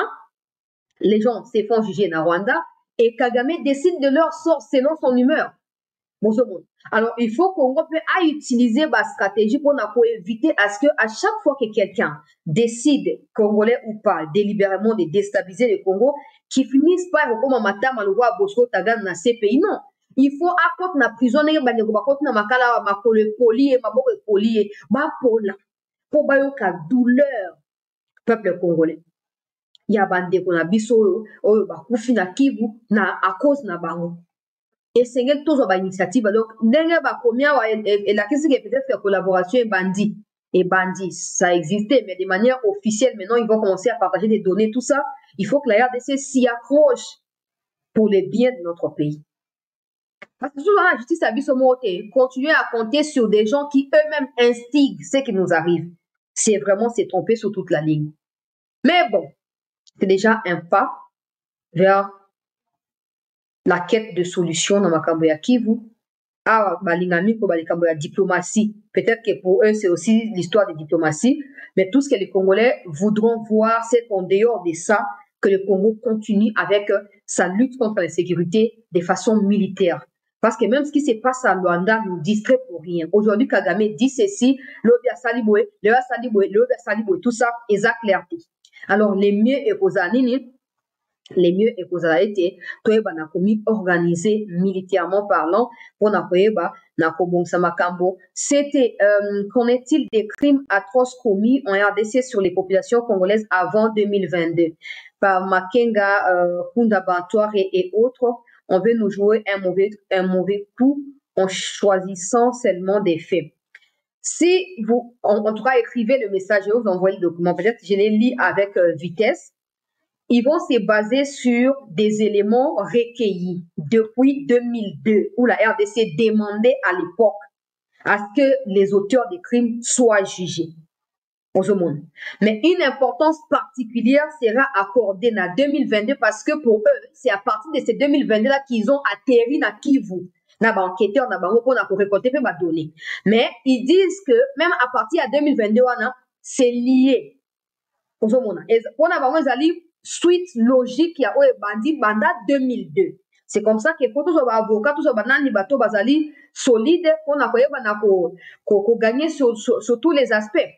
les gens se font juger dans Rwanda et Kagame décide de leur sort selon son humeur. Alors, il faut qu'on peut utiliser la stratégie pour éviter à ce que à chaque fois que quelqu'un décide, congolais ou pas, délibérément de déstabiliser le Congo, qu'il finisse par comme madame le roi Bosco Taganda dans ces pays. Non. Il faut apporter la prison, pour douleur peuple congolais. Il y a bande qu'on a biso, na Kivu, à cause na bango. Et c'est toujours une initiative. Donc, et la question est peut-être que collaboration et bandit, ça existait, mais de manière officielle, maintenant, ils vont commencer à partager des données, tout ça. Il faut que la RDC s'y accroche pour le bien de notre pays. Parce que souvent, la justice a vu ce mot, continuer à compter sur des gens qui eux-mêmes instiguent ce qui nous arrive. C'est vraiment se tromper sur toute la ligne. Mais bon, c'est déjà un pas vers la quête de solutions dans Makambo ya Kivu Ah, balingami pour la diplomatie. Peut-être que pour eux, c'est aussi l'histoire de diplomatie. Mais tout ce que les Congolais voudront voir, c'est qu'en dehors de ça, que le Congo continue avec sa lutte contre l'insécurité de façon militaire. Parce que même ce qui se passe à Luanda nous distrait pour rien. Aujourd'hui, Kagame dit ceci, l'Obia Saliboué, l'Obia Saliboué, l'Obia Saliboué, tout ça, exact clair tout. Alors, les mieux et aux années, les mieux et aux été toyeba na komi organisé militairement parlant pour na koyeba na kobongsa makambo. C'était qu'en est-il des crimes atroces commis en RDC sur les populations congolaises avant 2022 par Makenga, Kunda Bantoire et autres? On veut nous jouer un mauvais coup en choisissant seulement des faits. Si vous, en tout cas, écrivez le message et vous envoyez le document, peut-être je les lis avec vitesse. Ils vont se baser sur des éléments recueillis depuis 2002, où la RDC demandait à l'époque à ce que les auteurs des crimes soient jugés. Mais une importance particulière sera accordée en 2022 parce que pour eux, c'est à partir de ces 2022-là qu'ils ont atterri dans Kivu. Na ba enquêteur, na ba pour récolter ma données. Mais ils disent que même à partir de 2022, c'est lié. Pour suite logique ya oyo bandi banda 2002. C'est comme ça que faut tous les avocats, tous les banani bato bazali solide pour na koyeba na ko gagner sur tous les aspects.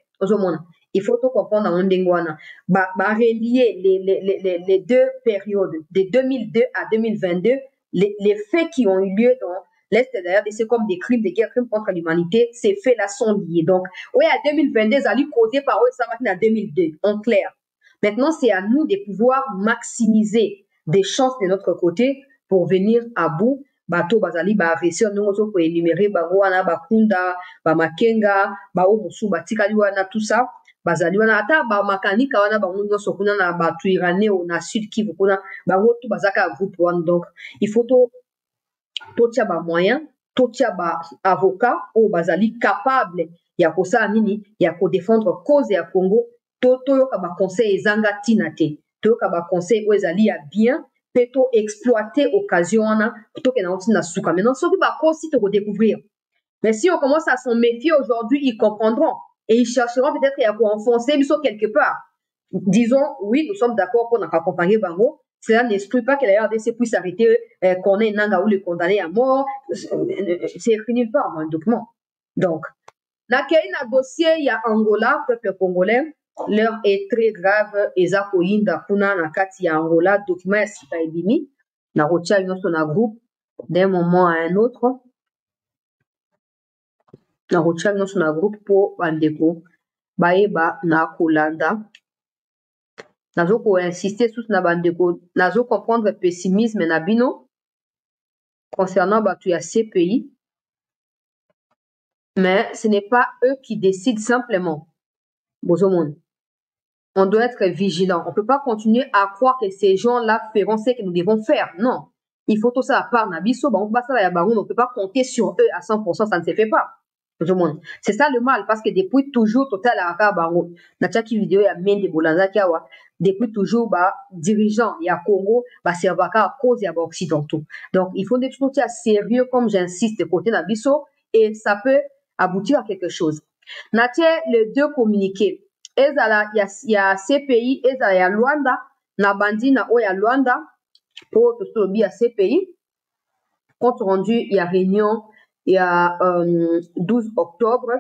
Il faut tout comprendre dans ndengwana. Ba relier les deux périodes de 2002 à 2022, les faits qui ont eu lieu dans l'Est de la RDC comme des crimes de guerre, crimes contre l'humanité, ces faits-là sont liés. Donc, oui, à 2022, ça allait causer par eux, ça va en 2002, en clair. Maintenant, c'est à nous de pouvoir maximiser des chances de notre côté pour venir à bout. Bato bazali ba réussir nous pour énumérer ba wana ba Kunda, ba Makenga, ba Omusu, ba Tikali wana tout ça. Bazali wana ata ba makanika wana ba nyo sokuna na ba tuirane au na sud Kivu kuna ba wotu bazaka groupe one. Donc il faut to tia ba moyen, to tia ba avocat ou bazali capable ya kosa nini ya ko défendre cause ya Congo. Toyoka ba conseil ezanga tina te toyoka ba conseil oyo ezali ya bien pe to exploiter occasion wana toke na oti na suka. Maintenant soki bakosi to découvrir, mais si on commence à s'en méfier aujourd'hui, ils comprendront et ils chercheront peut-être à enfoncer biso quelque part. Disons oui, nous sommes d'accord pour accompagner bango. Cela n'exclut pas que la RDC puisse arrêter qu'on ait Nanga ou le condamner à mort. C'est écrit nulle part dans le document. Donc na dossier il y a Angola, peuple congolais. L'heure est très grave. Eza koyinda kuna na kati ya Angola, document ya sika ebimi na rotia nyonso na groupe d'un moment à un autre. Na rotia nyonso na groupe po bandeko baeba na kolanda. Nazo ko insister sur na bandeko, nazo comprendre le pessimisme na bino concernant batu ya CPI. Mais ce n'est pas eux qui décident simplement. Bozomon. On doit être vigilant. On ne peut pas continuer à croire que ces gens-là feront ce que nous devons faire. Non. Il faut tout ça à part Nabiso. On ne peut pas compter sur eux à 100%. Ça ne se fait pas. C'est ça le mal. Parce que depuis toujours, total à Akabaron. Natchaki vidéo, il y a même des Bolanza Kiawa. Depuis toujours, dirigeants, il y a Congo, Servaka à cause, il y a occidentaux. Donc, il faut être tout à sérieux, comme j'insiste, de côté Nabiso. Et ça peut aboutir à quelque chose. Natia, les deux communiqués. Ezala ya CPI, ezala ya Luanda, na bandi na o ya Luanda, pour tout ce bi à CPI. Compte rendu, il y a réunion, il y a 12 octobre.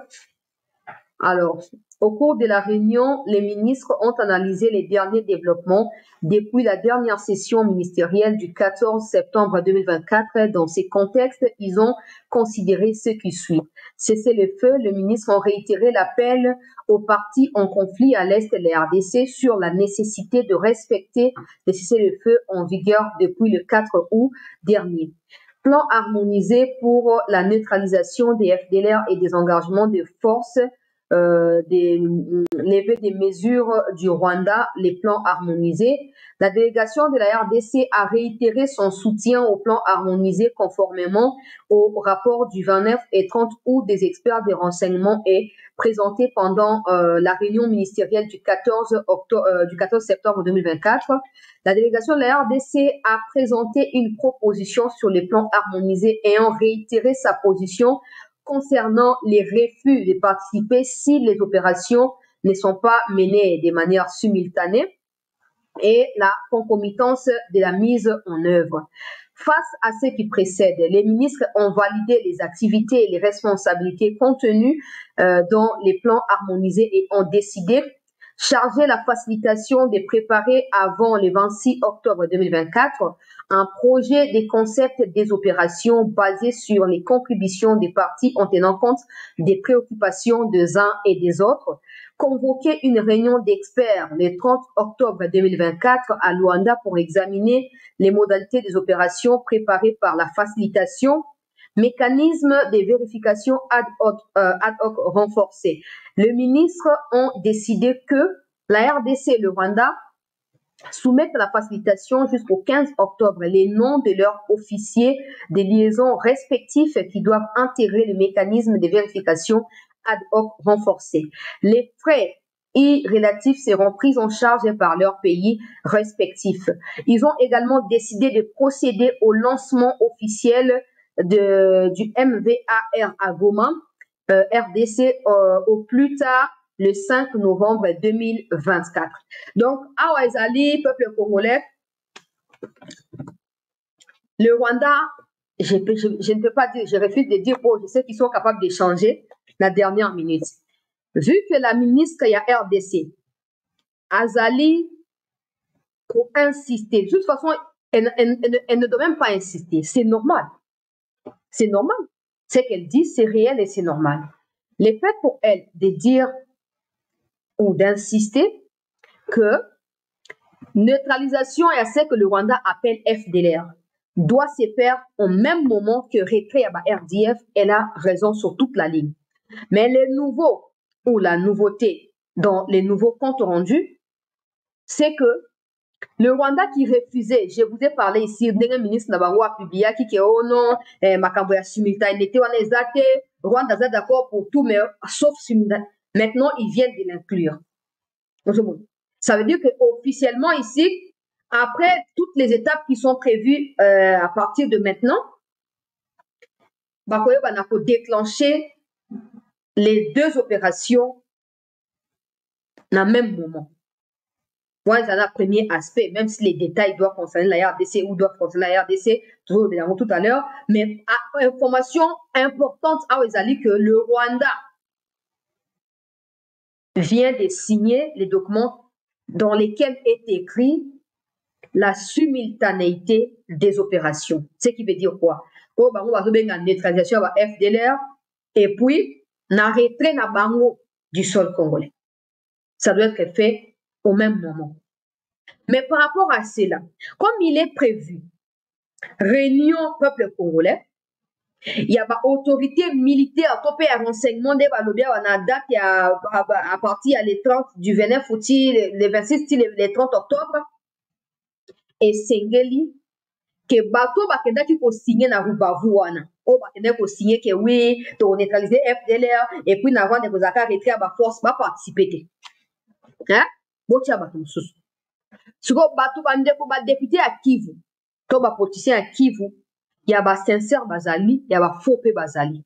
Alors, au cours de la réunion, les ministres ont analysé les derniers développements depuis la dernière session ministérielle du 14 septembre 2024. Dans ces contextes, ils ont considéré ce qui suit. Cesser le feu, les ministres ont réitéré l'appel aux partis en conflit à l'est de la RDC sur la nécessité de respecter le cessez-le-feu en vigueur depuis le 4 août dernier. Plan harmonisé pour la neutralisation des FDLR et des engagements de forces lever des mesures du Rwanda, les plans harmonisés. La délégation de la RDC a réitéré son soutien au plan harmonisé conformément au rapport du 29 et 30 août des experts des renseignements et présenté pendant la réunion ministérielle du 14 septembre 2024. La délégation de la RDC a présenté une proposition sur les plans harmonisés ayant réitéré sa position concernant les refus de participer si les opérations ne sont pas menées de manière simultanée et la concomitance de la mise en œuvre. Face à ce qui précède, les ministres ont validé les activités et les responsabilités contenues dans les plans harmonisés et ont décidé charger la facilitation de préparer avant le 26 octobre 2024 un projet des concepts des opérations basés sur les contributions des parties en tenant compte des préoccupations des uns et des autres, convoquer une réunion d'experts le 30 octobre 2024 à Luanda pour examiner les modalités des opérations préparées par la facilitation, mécanisme de vérification ad hoc renforcé. Les ministres ont décidé que la RDC et le Rwanda soumettent à la facilitation jusqu'au 15 octobre les noms de leurs officiers de liaison respectifs qui doivent intégrer le mécanisme de vérification ad hoc renforcé. Les frais relatifs seront pris en charge par leurs pays respectifs. Ils ont également décidé de procéder au lancement officiel du MVAR à Goma, RDC, au plus tard le 5 novembre 2024. Donc, à Ezali, peuple congolais, le Rwanda, je ne peux pas dire, je refuse de dire, oh, je sais qu'ils sont capables d'échanger la dernière minute. Vu que la ministre, il y a RDC, Azali, pour insister, de toute façon, elle ne doit même pas insister, c'est normal. C'est normal. Ce qu'elle dit, c'est réel et c'est normal. Le fait pour elle de dire ou d'insister que neutralisation est ce que le Rwanda appelle FDLR doit se faire au même moment que retrait à RDF, elle a raison sur toute la ligne. Mais le nouveau ou la nouveauté dans les nouveaux comptes rendus, c'est que le Rwanda qui refusait, je vous ai parlé ici, le ministre Nabango a publié qui est oh non, Makambo ya simultanéité, on est exacté, Rwanda est d'accord pour tout, mais sauf simultanéité. Maintenant, ils viennent de l'inclure. Ça veut dire qu'officiellement ici, après toutes les étapes qui sont prévues à partir de maintenant, Bakoyo Banako déclencher les deux opérations dans le même moment. Moi, c'est le premier aspect, même si les détails doivent concerner la RDC ou doivent concerner la RDC, toujours évidemment tout à l'heure, mais information importante à Ezali que le Rwanda vient de signer les documents dans lesquels est écrit la simultanéité des opérations. Ce qui veut dire quoi? On va faire une neutralisation à FDLR et puis un retrait na bango du sol congolais. Ça doit être fait au même moment. Mais par rapport à cela, comme il est prévu, réunion peuple congolais, il y a une autorité militaire, topé à renseignement des balobia à date à partir du 30 du 29 août, le 26 le 30 octobre, et Sengeli, que bateau bakenda qui peut signer na Rubavu wana. O bakenda ko signer que oui, to neutraliser FDLR et puis na rwanda ko zaka retrait ba force ba participer. Hein? Botia bato mususu. Siko bato bande ko ba député à Kivu, to ba politicien à Kivu, il y a ba sincère bazali, il y a ba faux bazali.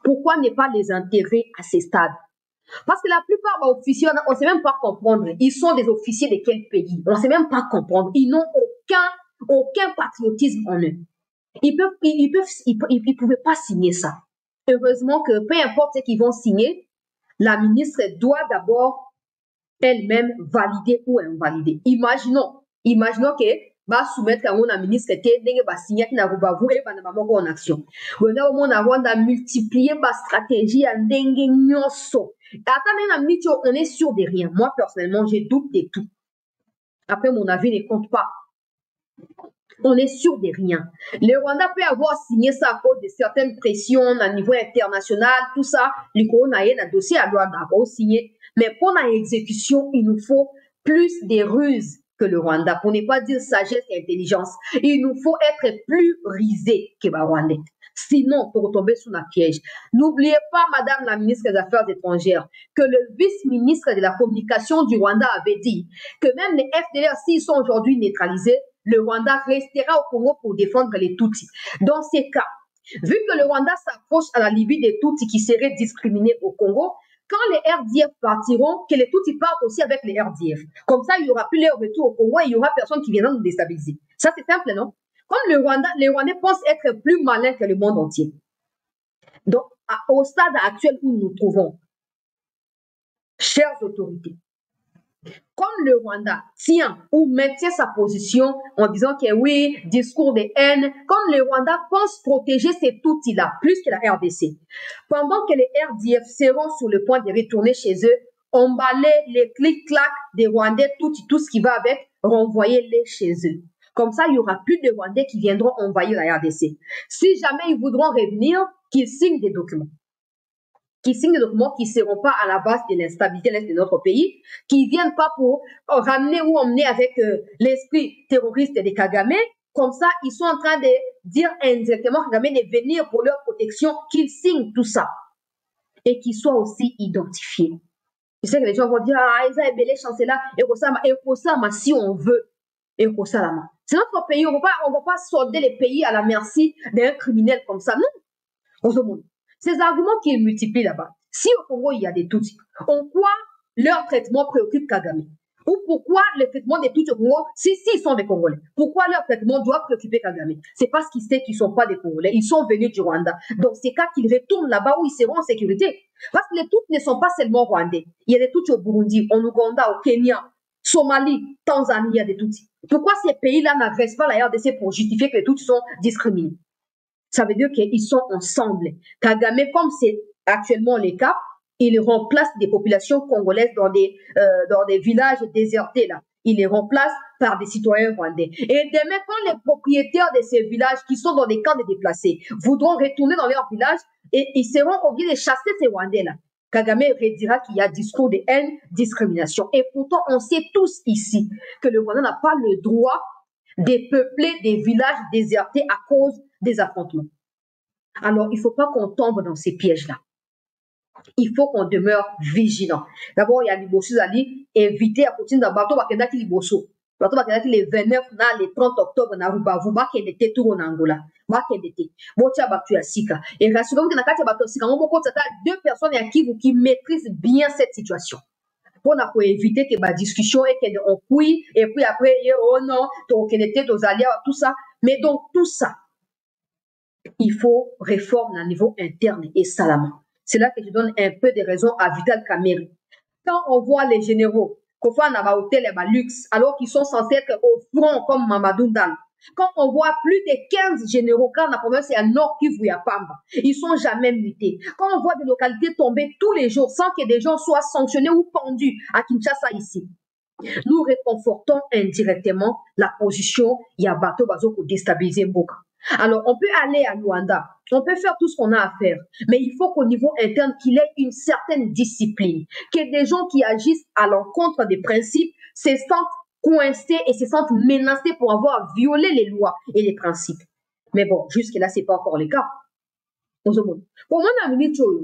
Pourquoi ne pas les intégrer à ces stades? Parce que la plupart des officiers, on ne sait même pas comprendre. Ils sont des officiers de quel pays? On ne sait même pas comprendre. Ils n'ont aucun patriotisme en eux. Ils pouvaient pas signer ça. Heureusement que peu importe ce qu'ils vont signer, la ministre doit d'abord elle-même valider ou invalider. Imaginons que va soumettre à mon ministre était va signer qui n'a pas voulu et va en action. On a au moins Rwanda multiplier ma stratégie en dengue nyoso. On est sûr de rien. Moi personnellement, j'ai doute de tout. Après mon avis ne compte pas. On est sûr de rien. Le Rwanda peut avoir signé ça à cause de certaines pressions à niveau international, tout ça. Le Rwanda a un dossier à d'accord signé. Mais pour l'exécution, il nous faut plus de ruses que le Rwanda, pour ne pas dire sagesse et intelligence. Il nous faut être plus risés que les Rwandais. Sinon, pour tomber sous la piège. N'oubliez pas, Madame la ministre des Affaires étrangères, que le vice-ministre de la communication du Rwanda avait dit que même les FDLR, s'ils sont aujourd'hui neutralisés, le Rwanda restera au Congo pour défendre les Tutsis. Dans ces cas, vu que le Rwanda s'approche à la Libye des Tutsis qui seraient discriminés au Congo, quand les RDF partiront, que les Tutsis partent aussi avec les RDF. Comme ça, il n'y aura plus leur retour au Congo et il n'y aura personne qui viendra nous déstabiliser. Ça, c'est simple, non? Comme les Rwandais pensent être plus malins que le monde entier. Donc, au stade actuel où nous nous trouvons, chères autorités, comme le Rwanda tient ou maintient sa position en disant que oui, discours de haine, comme le Rwanda pense protéger ces Tutsis-là plus que la RDC, pendant que les RDF seront sur le point de retourner chez eux, emballer les clics-clacs des Rwandais, tout ce qui va avec, renvoyer-les chez eux. Comme ça, il n'y aura plus de Rwandais qui viendront envahir la RDC. Si jamais ils voudront revenir, qu'ils signent des documents. Qui signent des documents qui ne seront pas à la base de l'instabilité de notre pays, qui ne viennent pas pour ramener ou emmener avec l'esprit terroriste des Kagame. Comme ça, ils sont en train de dire indirectement à Kagame de venir pour leur protection, qu'ils signent tout ça. Et qu'ils soient aussi identifiés. Je sais que les gens vont dire, ah, ils ont ébélé chancela, et ça, si on veut. Et ça, c'est notre pays, on ne va pas solder les pays à la merci d'un criminel comme ça. Non. Ces arguments qu'ils multiplient là-bas, si au Congo il y a des Tutsis, en quoi leur traitement préoccupe Kagame? Ou pourquoi le traitement des Tutsis au Congo, si ils sont des Congolais, pourquoi leur traitement doit préoccuper Kagame? C'est parce qu'ils savent qu'ils ne sont pas des Congolais, ils sont venus du Rwanda. Donc c'est cas qu'ils retournent là-bas où ils seront en sécurité. Parce que les Tutsis ne sont pas seulement Rwandais. Il y a des Tutsis au Burundi, en Ouganda, au Kenya, Somalie, Tanzanie, il y a des Tutsis. Pourquoi ces pays-là n'agressent pas la RDC pour justifier que les Tutsis sont discriminés? Ça veut dire qu'ils sont ensemble. Kagame, comme c'est actuellement le cas, il remplace des populations congolaises dans des villages désertés là. Il les remplace par des citoyens rwandais. Et demain, quand les propriétaires de ces villages qui sont dans des camps de déplacés voudront retourner dans leur village, et ils seront obligés de chasser ces Rwandais là. Kagame redira qu'il y a discours de haine, discrimination. Et pourtant, on sait tous ici que le Rwanda n'a pas le droit de peupler des villages désertés à cause des affrontements. Alors, il ne faut pas qu'on tombe dans ces pièges-là. Il faut qu'on demeure vigilant. D'abord, il y a Liboso Zali, éviter à continuer dans le bateau, qui Liboso. Le bateau qui les 29, les 30 octobre, na Rubavu, qui était tout en Angola. Qui était. Et rassurez-vous que dans le bateau, si deux personnes qui maîtrisent bien cette situation. Pour éviter que la discussion et qu'on couille, et puis après, oh non, qu'on était aux alliés, tout ça. Mais donc, tout ça, il faut réforme à niveau interne et salamment. C'est là que je donne un peu de raison à Vital Kamerhe. Quand on voit les généraux, qu'on voit dans hôtel et luxe, alors qu'ils sont censés être au front comme Mamadou Dal. Quand on voit plus de 15 généraux, quand la province est à Nord Kivu et à Pamba, ils sont jamais mutés. Quand on voit des localités tomber tous les jours sans que des gens soient sanctionnés ou pendus à Kinshasa ici, nous réconfortons indirectement la position Yabato Bazo pour déstabiliser Mboka. Alors, on peut aller à Luanda, on peut faire tout ce qu'on a à faire, mais il faut qu'au niveau interne, qu'il ait une certaine discipline, que des gens qui agissent à l'encontre des principes se sentent coincés et se sentent menacés pour avoir violé les lois et les principes. Mais bon, jusque-là, ce n'est pas encore le cas. Pour moi,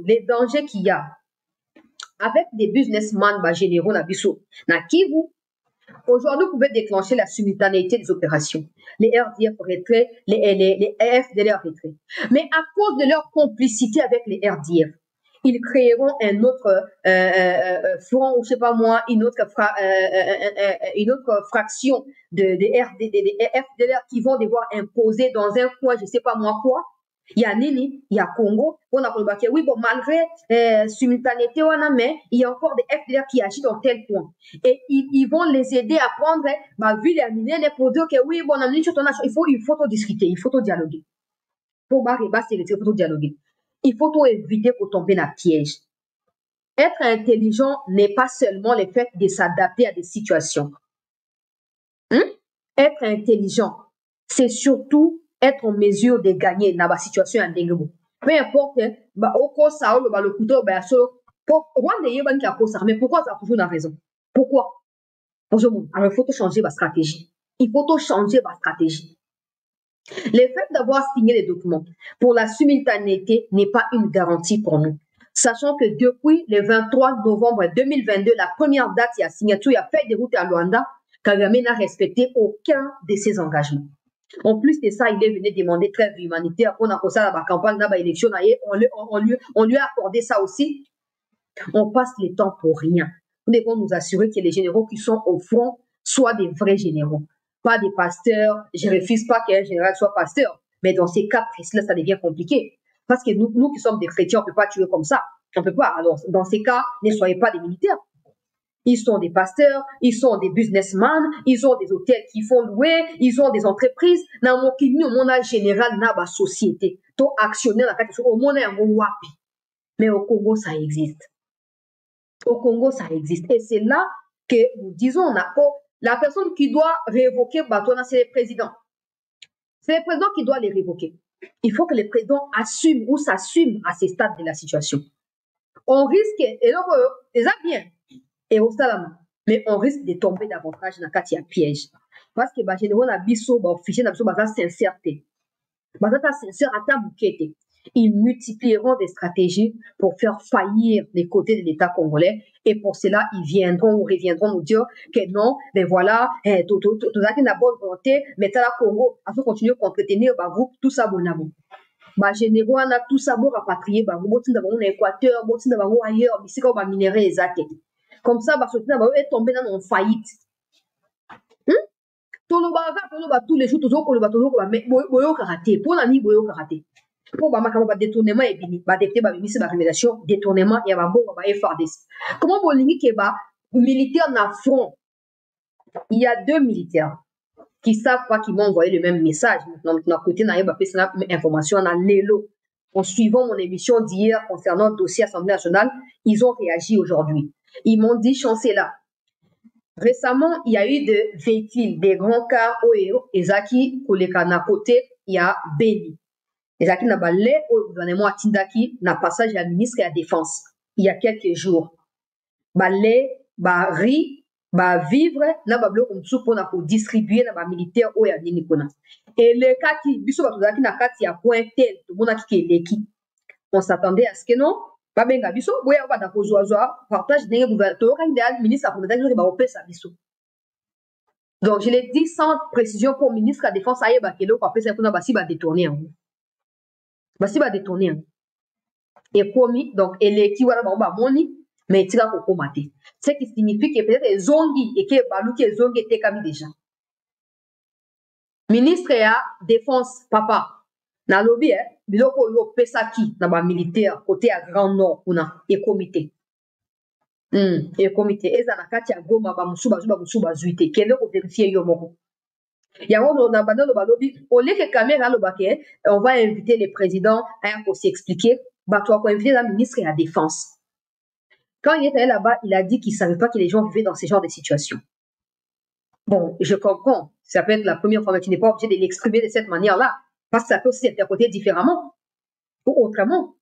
les dangers qu'il y a avec des businessmen généraux na biso, na Kivu, aujourd'hui, vous pouvez déclencher la simultanéité des opérations. Les RDF retrait, les FDLR retrait. Mais à cause de leur complicité avec les RDF, ils créeront un autre front, ou je sais pas moi, une autre fraction de FDLR qui vont devoir imposer dans un coin, je sais pas moi quoi. Il y a Nini, il y a Congo, on a remarqué, oui, bon, malgré simultanéité, mais il y a encore des FDLR qui agissent dans tel point. Et ils vont les aider à prendre ma ville à miner pour dire que oui, bon, il faut discuter, il faut dialoguer. Pour il faut dialoguer. Il faut éviter pour tomber dans le piège. Être intelligent n'est pas seulement le fait de s'adapter à des situations. Être intelligent, c'est surtout être en mesure de gagner dans la situation en dingue. Peu importe, au cours ça, le couteau, mais pourquoi ça a toujours la raison? Pourquoi? Alors, il faut changer ma stratégie. Il faut changer ma stratégie. Le fait d'avoir signé les documents pour la simultanéité n'est pas une garantie pour nous. Sachant que depuis le 23 novembre 2022, la première date, il y a signature, il y a fait des routes à Luanda, Kagame n'a respecté aucun de ses engagements. En plus de ça, il est venu demander trêve humanitaire pour la campagne, dans l'élection, on lui a accordé ça aussi. On passe le temps pour rien. Nous devons nous assurer que les généraux qui sont au front soient des vrais généraux, pas des pasteurs. Je ne refuse pas qu'un général soit pasteur, mais dans ces cas précis-là, ça devient compliqué. Parce que nous qui sommes des chrétiens, on ne peut pas tuer comme ça. On ne peut pas. Alors, dans ces cas, ne soyez pas des militaires. Ils sont des pasteurs, ils sont des businessmen, ils ont des hôtels qui font louer, ils ont des entreprises. Dans mon pays, au monde général, dans la société, tout actionnaire, au monde est un wapi. Mais au Congo, ça existe. Au Congo, ça existe. Et c'est là que nous disons, la personne qui doit révoquer Batona, c'est le président. C'est le président qui doit les révoquer. Il faut que le président assume ou s'assume à ce stade de la situation. On risque, et donc, ça bien, et au salama, mais on risque de tomber davantage dans le piège. Parce que, généralement, la biso, officier, la biso, sincérité. Sincère à ta bouquette. Ils multiplieront des stratégies pour faire faillir les côtés de l'État congolais. Et pour cela, ils viendront ou reviendront nous dire que non, ben voilà, tout ça qui n'a bonne volonté, mais t'as la Congo, à continuer à entretenir, groupe, tout ça, bon, généraux, on a tout ça, bon, rapatrier, groupe, on Équateur, bon, ailleurs, ici, comme un minerai exact. Comme ça, est tombé dans une faillite. Tous les jours, toujours, mais boyo karaté, pour l'année, boyo karaté. Pour détournement et révélation, détournement et FARDC. Comment vous voulez que militaire na front? Il y a deux militaires qui savent pas qu'ils vont envoyer le même message. Maintenant, côté na information na l'élo. En suivant mon émission d'hier concernant le dossier Assemblée nationale, ils ont réagi aujourd'hui. Ils m'ont dit, chancelier, récemment, il y a eu des véhicules, des grands cars Oeo, Ezaki, Koleka na côté, il y a Beni. Ezaki na balé au gouvernement Tindaki na passage à la ministre de la Défense il y a quelques jours. Balé, riz, vivre, na bloc comme ça pour distribuer na militaire au ya nini kona. Et le cas qui biso batuzaki na kati ya point tel tout monde qui leki. On s'attendait à ce que non, pas benga biso boya ba da kozwa partage dingue gouvernement quand ministre a qui ba opesa biso. Donc je l'ai dit sans précision pour ministre de la Défense aye ba kelo ko apesa kuna basi ba détourner en. Basi va détourner. Et promis, donc, elle est qui va moni, mais il va commater. Ce qui signifie que peut-être les zongi et que balou qui est zongi était comme déjà. Ministre ya défense, papa, na lobby, biloko yo pesaki, na ba militaire, côté à Grand Nord, et comité. Et comité, et na kati ya goma, ba musuba zuite, kende ko vérifier yo moko. On va inviter les présidents pour s'expliquer. Toi, pour inviter la ministre et la Défense. Quand il était là-bas, il a dit qu'il ne savait pas que les gens vivaient dans ce genre de situation. Bon, je comprends. Ça peut être la première fois, mais tu n'es pas obligé de l'exprimer de cette manière-là. Parce que ça peut aussi être interprété différemment. Ou autrement.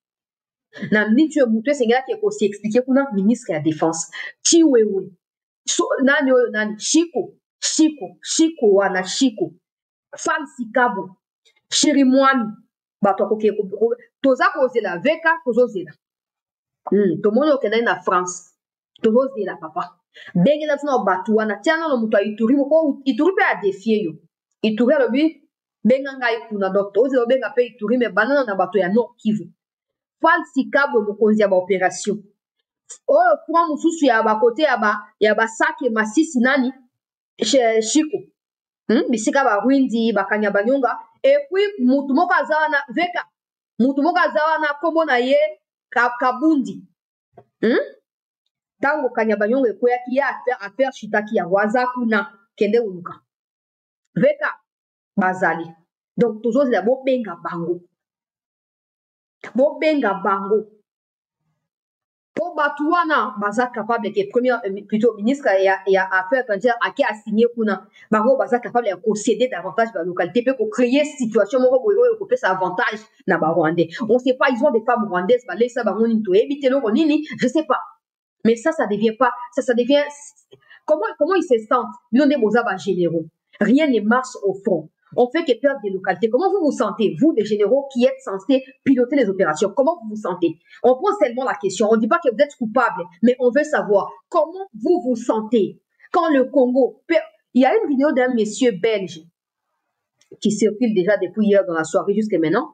Namni tu es mouté, c'est un gars qui est aussi expliqué pour la ministre et la Défense. Chiwewe. Nani, Chico wana Chico Fancy Kabo Chirimwani bato koke toza kozela veka kozozela tomono okenda na France tozozela papa ndenge na funa bato wana tiana no muto ituri ko ituri pe a défier yo ituri alobi benga ngai kuna docteur ozelo benga pe ituri me banana na bato ya Nord Kivu Fancy Kabo mokonzi ya ba opération pour mususu ya ba côté ya ba sake masisi nani Chico. Bisika ba Windi, ba Kanyabanyonga. Et puis, mutu moko azawa na veka. Mutu moko azawa na kombo na ye Kabundi. Tango Kanyabanyonga ekoya ki ya affaire shitaki ya waza kuna kende uluka. Veka bazali. Donc, toujours la bo benga bango. Bo benga bango. Pour Batouana, Baza capable de premier, plutôt ministre et affaires étrangères à qui a signé pour Baro Baza capable de concéder davantage dans la localité, peut créer situation où peut avantage na Rwandais. On sait pas, ils ont des femmes rwandaises, bah laisse ça bah on éviter le ronini, je sais pas. Mais ça devient pas, ça devient comment ils se sentent? Ils ont des beaux abats généraux. Rien ne marche au fond. On fait que perdre des localités. Comment vous vous sentez, vous, des généraux qui êtes censés piloter les opérations? Comment vous vous sentez? On pose seulement la question. On ne dit pas que vous êtes coupable, mais on veut savoir comment vous vous sentez. Quand le Congo... Il y a une vidéo d'un monsieur belge qui circule déjà depuis hier dans la soirée jusqu'à maintenant.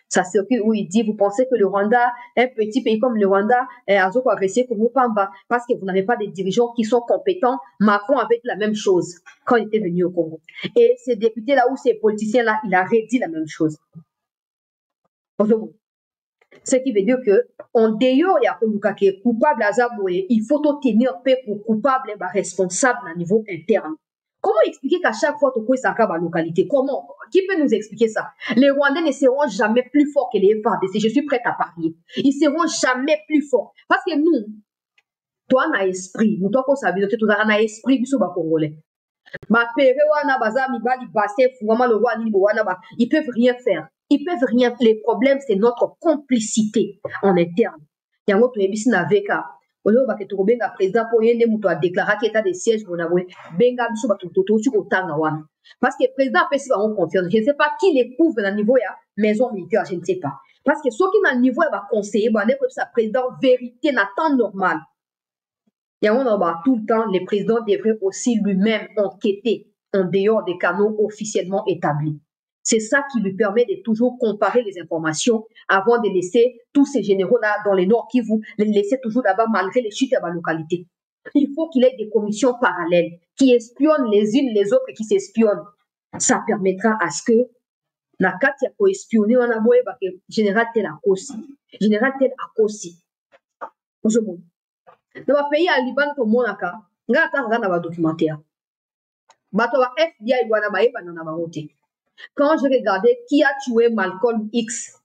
Ça circule où il dit, vous pensez que le Rwanda, un petit pays comme le Rwanda, a agressé Congo Pamba parce que vous n'avez pas des dirigeants qui sont compétents. Macron avait dit la même chose quand il était venu au Congo. Et ces députés-là ou ces politiciens-là, il a redit la même chose. Ce qui veut dire que, en dehors, il y a coupable à Zaboué, il faut tenir paix pour coupable et responsable à niveau interne. Comment expliquer qu'à chaque fois, tu ça à la localité? Comment? Qui peut nous expliquer ça? Les Rwandais ne seront jamais plus forts que les FARDC. Je suis prête à parier. Ils seront jamais plus forts. Parce que nous, toi, on a esprit. Nous, toi, qu'on s'habille, tu as esprit, du soba congolais. Ma père, ils peuvent rien faire. Ils peuvent rien. Les problèmes, c'est notre complicité en interne. Il y a un autre avec Olo ba keto benga président pour yende muto a déclarer qu'il état de siège pour n'avoir benga biso ba toto tu ko tanga wana parce que président peut pas en confiance. Je ne sais pas qui les couvre dans le niveau ya maison militaire, je ne sais pas parce que ceux qui dans le niveau va conseiller ba ne peut sa président vérité na temps normal. Il y a on ba tout le temps le président devrait aussi lui-même enquêter en dehors des canaux officiellement établis. C'est ça qui lui permet de toujours comparer les informations avant de laisser tous ces généraux-là dans les Nord Kivu, les laisser toujours là-bas malgré les chutes à la localité. Il faut qu'il y ait des commissions parallèles qui espionnent les unes les autres et qui s'espionnent. Ça permettra à ce que la carte pour espionner on a beau général tel à Kossi, général tel à Kossi. Dans le pays à Liban pour Monaka, on a un documentaire. Bato wa FBI wana ba eba na ba roté. Quand je regardais qui a tué Malcolm X,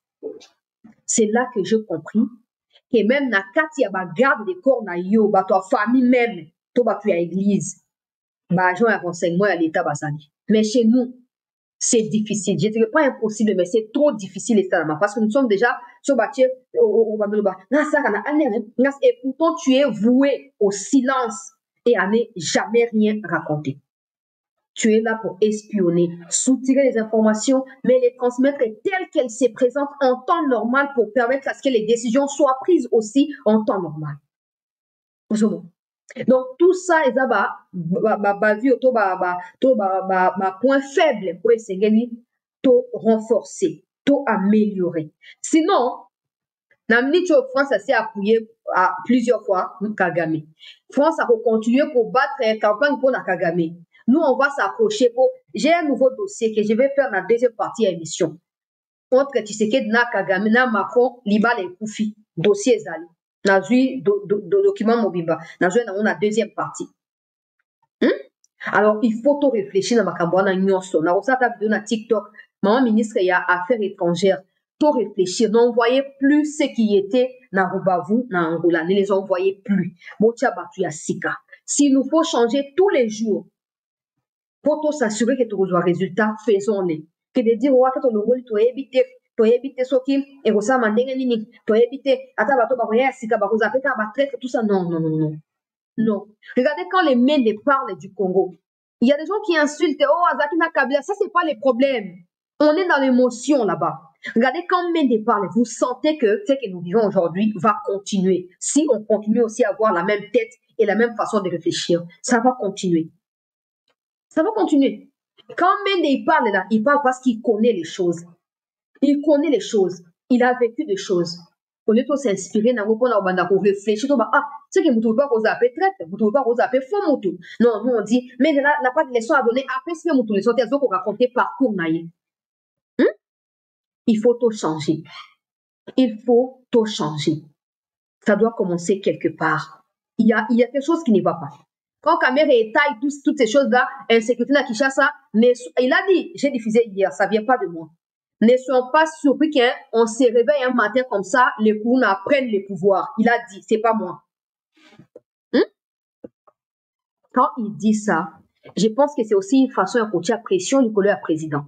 c'est là que j'ai compris que même na kati ya ba garde des corps na yo, ba toi famille même, to ba puis à église, ba agent à renseignement à l'état basani. Mais chez nous, c'est difficile. Je dirais pas impossible, mais c'est trop difficile parce que nous sommes déjà sur bâtir et pourtant tu es voué au silence et à ne jamais rien raconter. Tu es là pour espionner, soutirer les informations, mais les transmettre telles qu'elles se présentent en temps normal pour permettre à ce que les décisions soient prises aussi en temps normal. Donc, tout ça, c'est un point faible pour essayer de renforcer, de améliorer. Sinon, France s'est appuyée à plusieurs fois Kagame. France a continué pour battre la campagne pour la Kagame. Nous, on va s'approcher pour... J'ai un nouveau dossier que je vais faire dans la deuxième partie de l'émission. Contre Tshisekedi na Kagame, na Macron, Liba les Koufi. Dossier Zali. Dans le document Mobimba. Dans la deuxième partie. Alors, il faut tout réfléchir dans ma campagne. Dans la vidéo na TikTok, maman ministre y a affaires étrangères. Tout réfléchir. N'envoyez plus ce qui était dans Rubavu, dans Angola. Ne les envoyez plus. Motia Batu ya Sika. S'il nous faut changer tous les jours, pour s'assurer que tu reçois résultat, faisons-les. Que de dire, ouais, tu dois éviter ce qui est ça, tu dois éviter, tout ça. Non. Non. Regardez quand les Mende parlent du Congo. Il y a des gens qui insultent, oh, Azakina Kabila, ça, c'est pas les problèmes. On est dans l'émotion là-bas. Regardez quand Mende parle, vous sentez que ce que nous vivons aujourd'hui va continuer. Si on continue aussi à avoir la même tête et la même façon de réfléchir, ça va continuer. Ça va continuer. Quand Mende il parle là, il parle parce qu'il connaît les choses. Il connaît les choses. Il a vécu des choses. Au lieu de s'inspirer, pour réfléchir, c'est que vous ne pouvez pas vous appeler traite, vous ne pouvez pas vous appeler faux moto. Non, nous on dit, mais il n'a pas de leçon à donner, après ce moto, les autres, elles ont raconté parcours. Il faut tout changer. Il faut tout changer. Ça doit commencer quelque part. Il y a quelque chose qui ne va pas. Quand Kamere étaille toutes ces choses-là, insécurité à Kinshasa, il a dit, j'ai diffusé hier, ça ne vient pas de moi. Ne soyons pas surpris qu'on se réveille un matin comme ça, les Kourouna prennent le pouvoir. Il a dit, c'est pas moi. Quand il dit ça, je pense que c'est aussi une façon de coacher la pression du collègue président.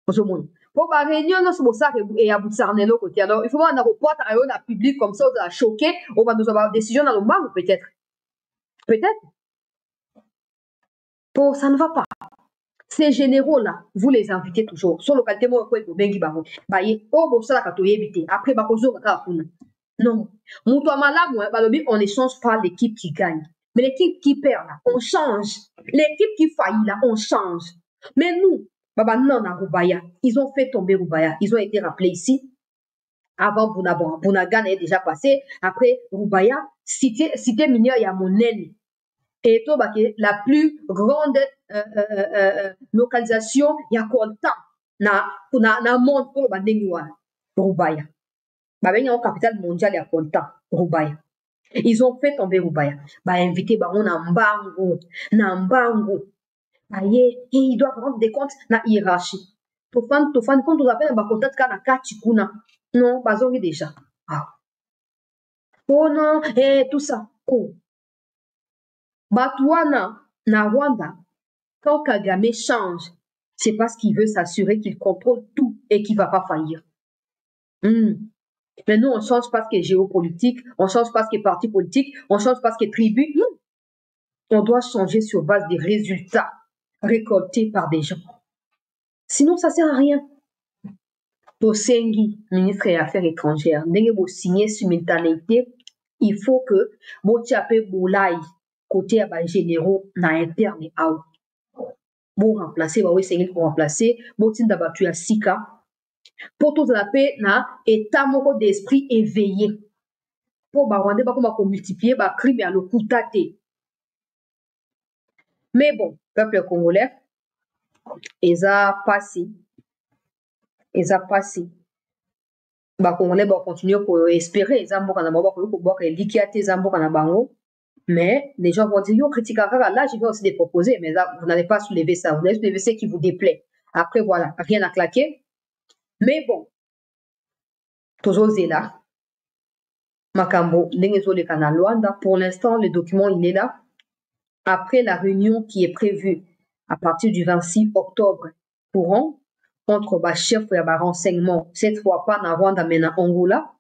Pour la réunion, c'est pour ça qu'il y a Boutsarnelo côté. Alors, il faut voir un report à un public comme ça, on va choquer, on va nous avoir une décision dans le monde, peut-être. Peut-être. Pour ça ne va pas. Ces généraux-là, vous les invitez toujours. Sur le localité, moi, je vais vous dire, après, non. On n'échange pas l'équipe qui gagne. Mais l'équipe qui perd, là, on change. L'équipe qui faillit, là, on change. Mais nous, non, Roubaya, ils ont fait tomber Roubaya. Ils ont été rappelés ici. Avant Bounagan est déjà passé. Après, Roubaya, cité minière, il y a mon aile. Et tout, la plus grande localisation, il y a content. Na monde pour le Roubaya. Il y a une capitale mondiale, il y a content. Roubaya. Ils ont fait tomber Roubaya. Invité Nambango. Et ils doivent rendre des comptes dans la hiérarchie. Tofan, quand on appelle un contact na Kachikuna. Non, bazongi déjà. Oh non, tout ça. Oh. Batouana, na Rwanda, quand Kagame change, c'est parce qu'il veut s'assurer qu'il contrôle tout et qu'il ne va pas faillir. Mais nous, on change parce que géopolitique, on change parce que parti politique, on change parce que tribu. On doit changer sur base des résultats récoltés par des gens. Sinon, ça ne sert à rien. Tosengi, ministre des Affaires étrangères, vous signer simultanéité, il faut que vous tapez Boulaye côté à généraux na interne out. Vous remplacer, vous essayez de remplacer, vous tinda battu à Sika. Pour tout la paix, na état moko d'esprit éveillé. Pour Rwanda, comment multiplier, crime à le coutaté. Mais bon, peuple congolais, ils ont passé. Congolais vont continuer à espérer. Ils ont mais les gens vont dire, yo, critique là, je vais aussi les proposer, mais là, vous n'allez pas soulever ça. Vous allez soulever ce qui vous déplaît. Après, voilà, rien à claquer. Mais bon, toujours là. Makambo, le canal Luanda. Pour l'instant, le document, il est là. Après la réunion qui est prévue à partir du 26 octobre courant, entre chef et renseignement, cette fois pas na Rwanda, mais na Angola.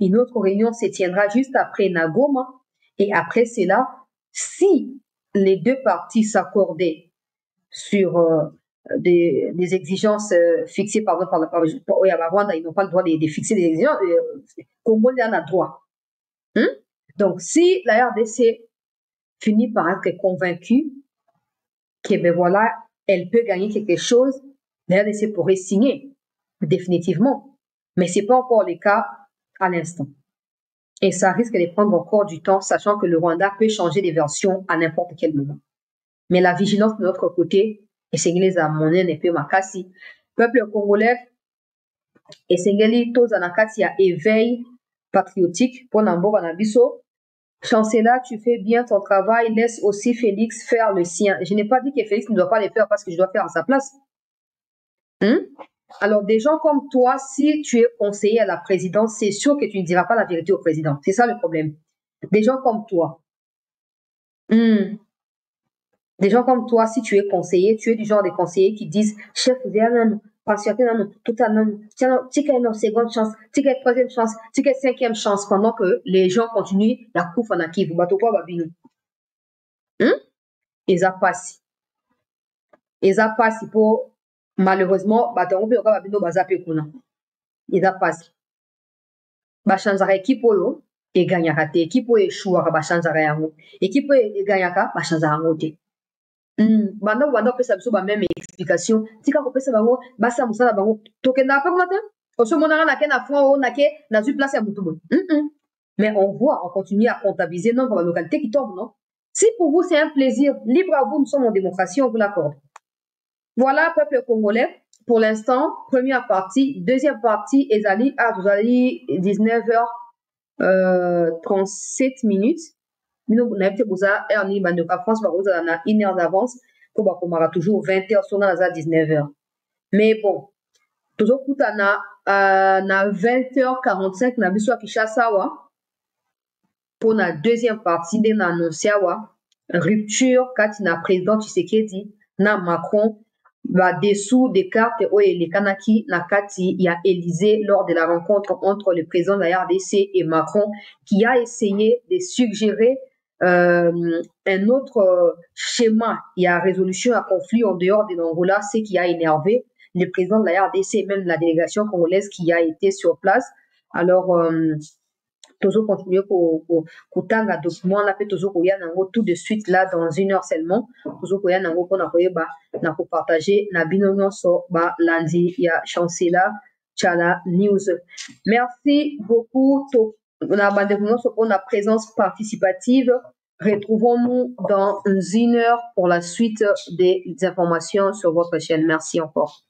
Une autre réunion se tiendra juste après Nagoma. Et après cela, si les deux parties s'accordaient sur des exigences fixées par Rwanda, ils n'ont pas le droit de fixer des exigences. Congo en a droit. Donc, si la RDC finit par être convaincue que voilà, elle peut gagner quelque chose, la RDC pourrait signer définitivement. Mais ce n'est pas encore le cas à l'instant. Et ça risque de prendre encore du temps, sachant que le Rwanda peut changer de version à n'importe quel moment. Mais la vigilance de notre côté, et Sengeli Zamonen et peu Makasi, peuple congolais, et Sengeli Tozanakati a éveil patriotique pour Nambo Banabiso. Chancellor, tu fais bien ton travail, laisse aussi Félix faire le sien. Je n'ai pas dit que Félix ne doit pas le faire parce que je dois faire à sa place. Alors, des gens comme toi, si tu es conseiller à la présidence, c'est sûr que tu ne diras pas la vérité au président. C'est ça le problème. Des gens comme toi. Des gens comme toi, si tu es conseiller, tu es du genre de conseillers qui disent, chef, patientez, tout à l'heure, tu as une seconde chance, tu as une troisième chance, tu as une cinquième chance, pendant que les gens continuent la coupe en acquis. Vous battez pas, babino. Ils a passé. Pour, malheureusement, ils a passé. Bachanzara équipe oyo et gagnera te équipe oyo échouera bachanzara yango équipe oyo gagnaka bachanzara yango te banda pesa biso ba même explication tika ko pesa bango basa musala bango tokenda pa matin oso monanga na ke na fond o na ke na une place ya mutu bon mais on continue à comptabiliser nombre de localités qui tombent, non? Si pour vous c'est un plaisir, libre à vous, nous sommes en démocratie, on vous l'accorde. Voilà, peuple congolais. Pour l'instant, première partie, deuxième partie, Ezali, vous allez 19h37 minutes. Nous, on a été pour ça, Ernie, France, vous avez une heure d'avance, pour qu'on aura toujours 20h, sur 19h. Mais bon, tozokuta na 20h45 na biso ya Kinshasa awa pour la deuxième partie de l'annonce awa rupture kati na président Tshisekedi na Macron va dessous des cartes les kanaki na kati ya Élysée lors de la rencontre entre le président de la RDC et Macron qui a essayé de suggérer un autre schéma. Il y a résolution à conflit en dehors de l'Angola, ce qui a énervé le président de la RDC et même la délégation congolaise qui a été sur place. Alors, Tozo continue kutanga document là, Tozo koya nango tout de suite là dans 1 heure seulement. Tozo koya nango pona koyeba na ko partager na bino nyonso ba lundi ya chancelier Chala News. Merci beaucoup na bande nyonso pour la présence participative. Retrouvons-nous dans 1 heure pour la suite des informations sur votre chaîne. Merci encore.